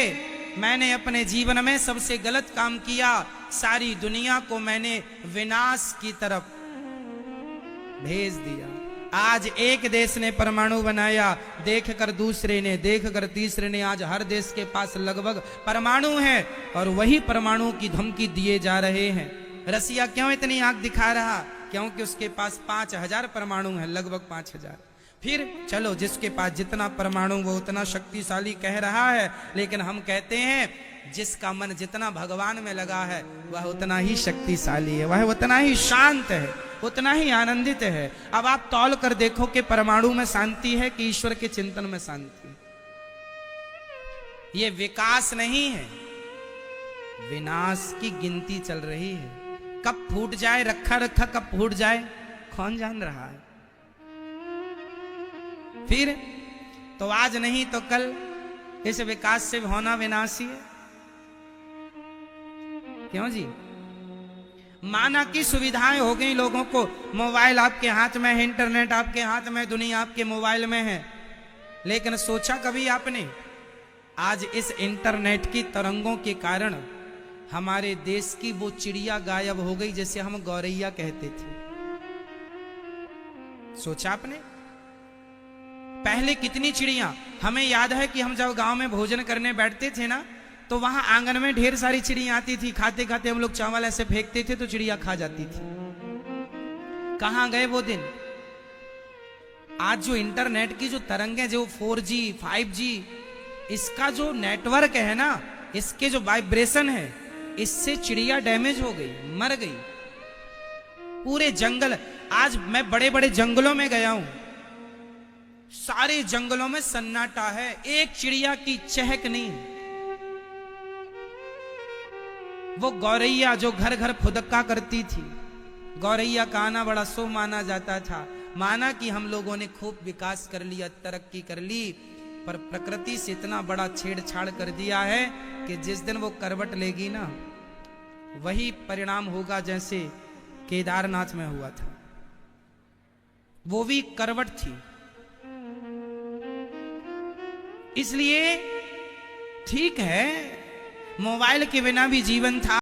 मैंने अपने जीवन में सबसे गलत काम किया, सारी दुनिया को मैंने विनाश की तरफ भेज दिया। आज एक देश ने परमाणु बनाया, देखकर दूसरे ने, देखकर तीसरे ने, आज हर देश के पास लगभग परमाणु है और वही परमाणु की धमकी दिए जा रहे हैं। रसिया क्यों इतनी आंख दिखा रहा? क्योंकि उसके पास 5000 परमाणु है, लगभग 5000। फिर चलो, जिसके पास जितना परमाणु वो उतना शक्तिशाली कह रहा है, लेकिन हम कहते हैं जिसका मन जितना भगवान में लगा है वह उतना ही शक्तिशाली है, वह उतना ही शांत है, उतना ही आनंदित है। अब आप तौल कर देखो कि परमाणु में शांति है कि ईश्वर के चिंतन में शांति? ये विकास नहीं है, विनाश की गिनती चल रही है। कब फूट जाए रखा रखा, कब फूट जाए कौन जान रहा है। फिर तो आज नहीं तो कल इस विकास से होना विनाश ही है। क्यों जी? माना की सुविधाएं हो गई लोगों को, मोबाइल आपके हाथ में है, इंटरनेट आपके हाथ में, दुनिया आपके मोबाइल में है, लेकिन सोचा कभी आपने आज इस इंटरनेट की तरंगों के कारण हमारे देश की वो चिड़िया गायब हो गई जिसे हम गौरैया कहते थे? सोचा आपने? पहले कितनी चिड़िया, हमें याद है कि हम जब गांव में भोजन करने बैठते थे ना, तो वहां आंगन में ढेर सारी चिड़िया आती थी। खाते खाते हम लोग चावल ऐसे फेंकते थे तो चिड़िया खा जाती थी। कहां गए वो दिन? आज जो इंटरनेट की जो तरंगें, जो 4G 5G, इसका जो नेटवर्क है ना, इसके जो वाइब्रेशन है, इससे चिड़िया डैमेज हो गई, मर गई। पूरे जंगल, आज मैं बड़े बड़े जंगलों में गया हूं, सारे जंगलों में सन्नाटा है, एक चिड़िया की चहक नहीं। वो गौरैया जो घर घर फुदक्का करती थी, गौरैया का आना बड़ा शुभ माना जाता था। माना कि हम लोगों ने खूब विकास कर लिया, तरक्की कर ली, पर प्रकृति से इतना बड़ा छेड़छाड़ कर दिया है कि जिस दिन वो करवट लेगी ना, वही परिणाम होगा जैसे केदारनाथ में हुआ था। वो भी करवट थी। इसलिए ठीक है, मोबाइल के बिना भी जीवन था।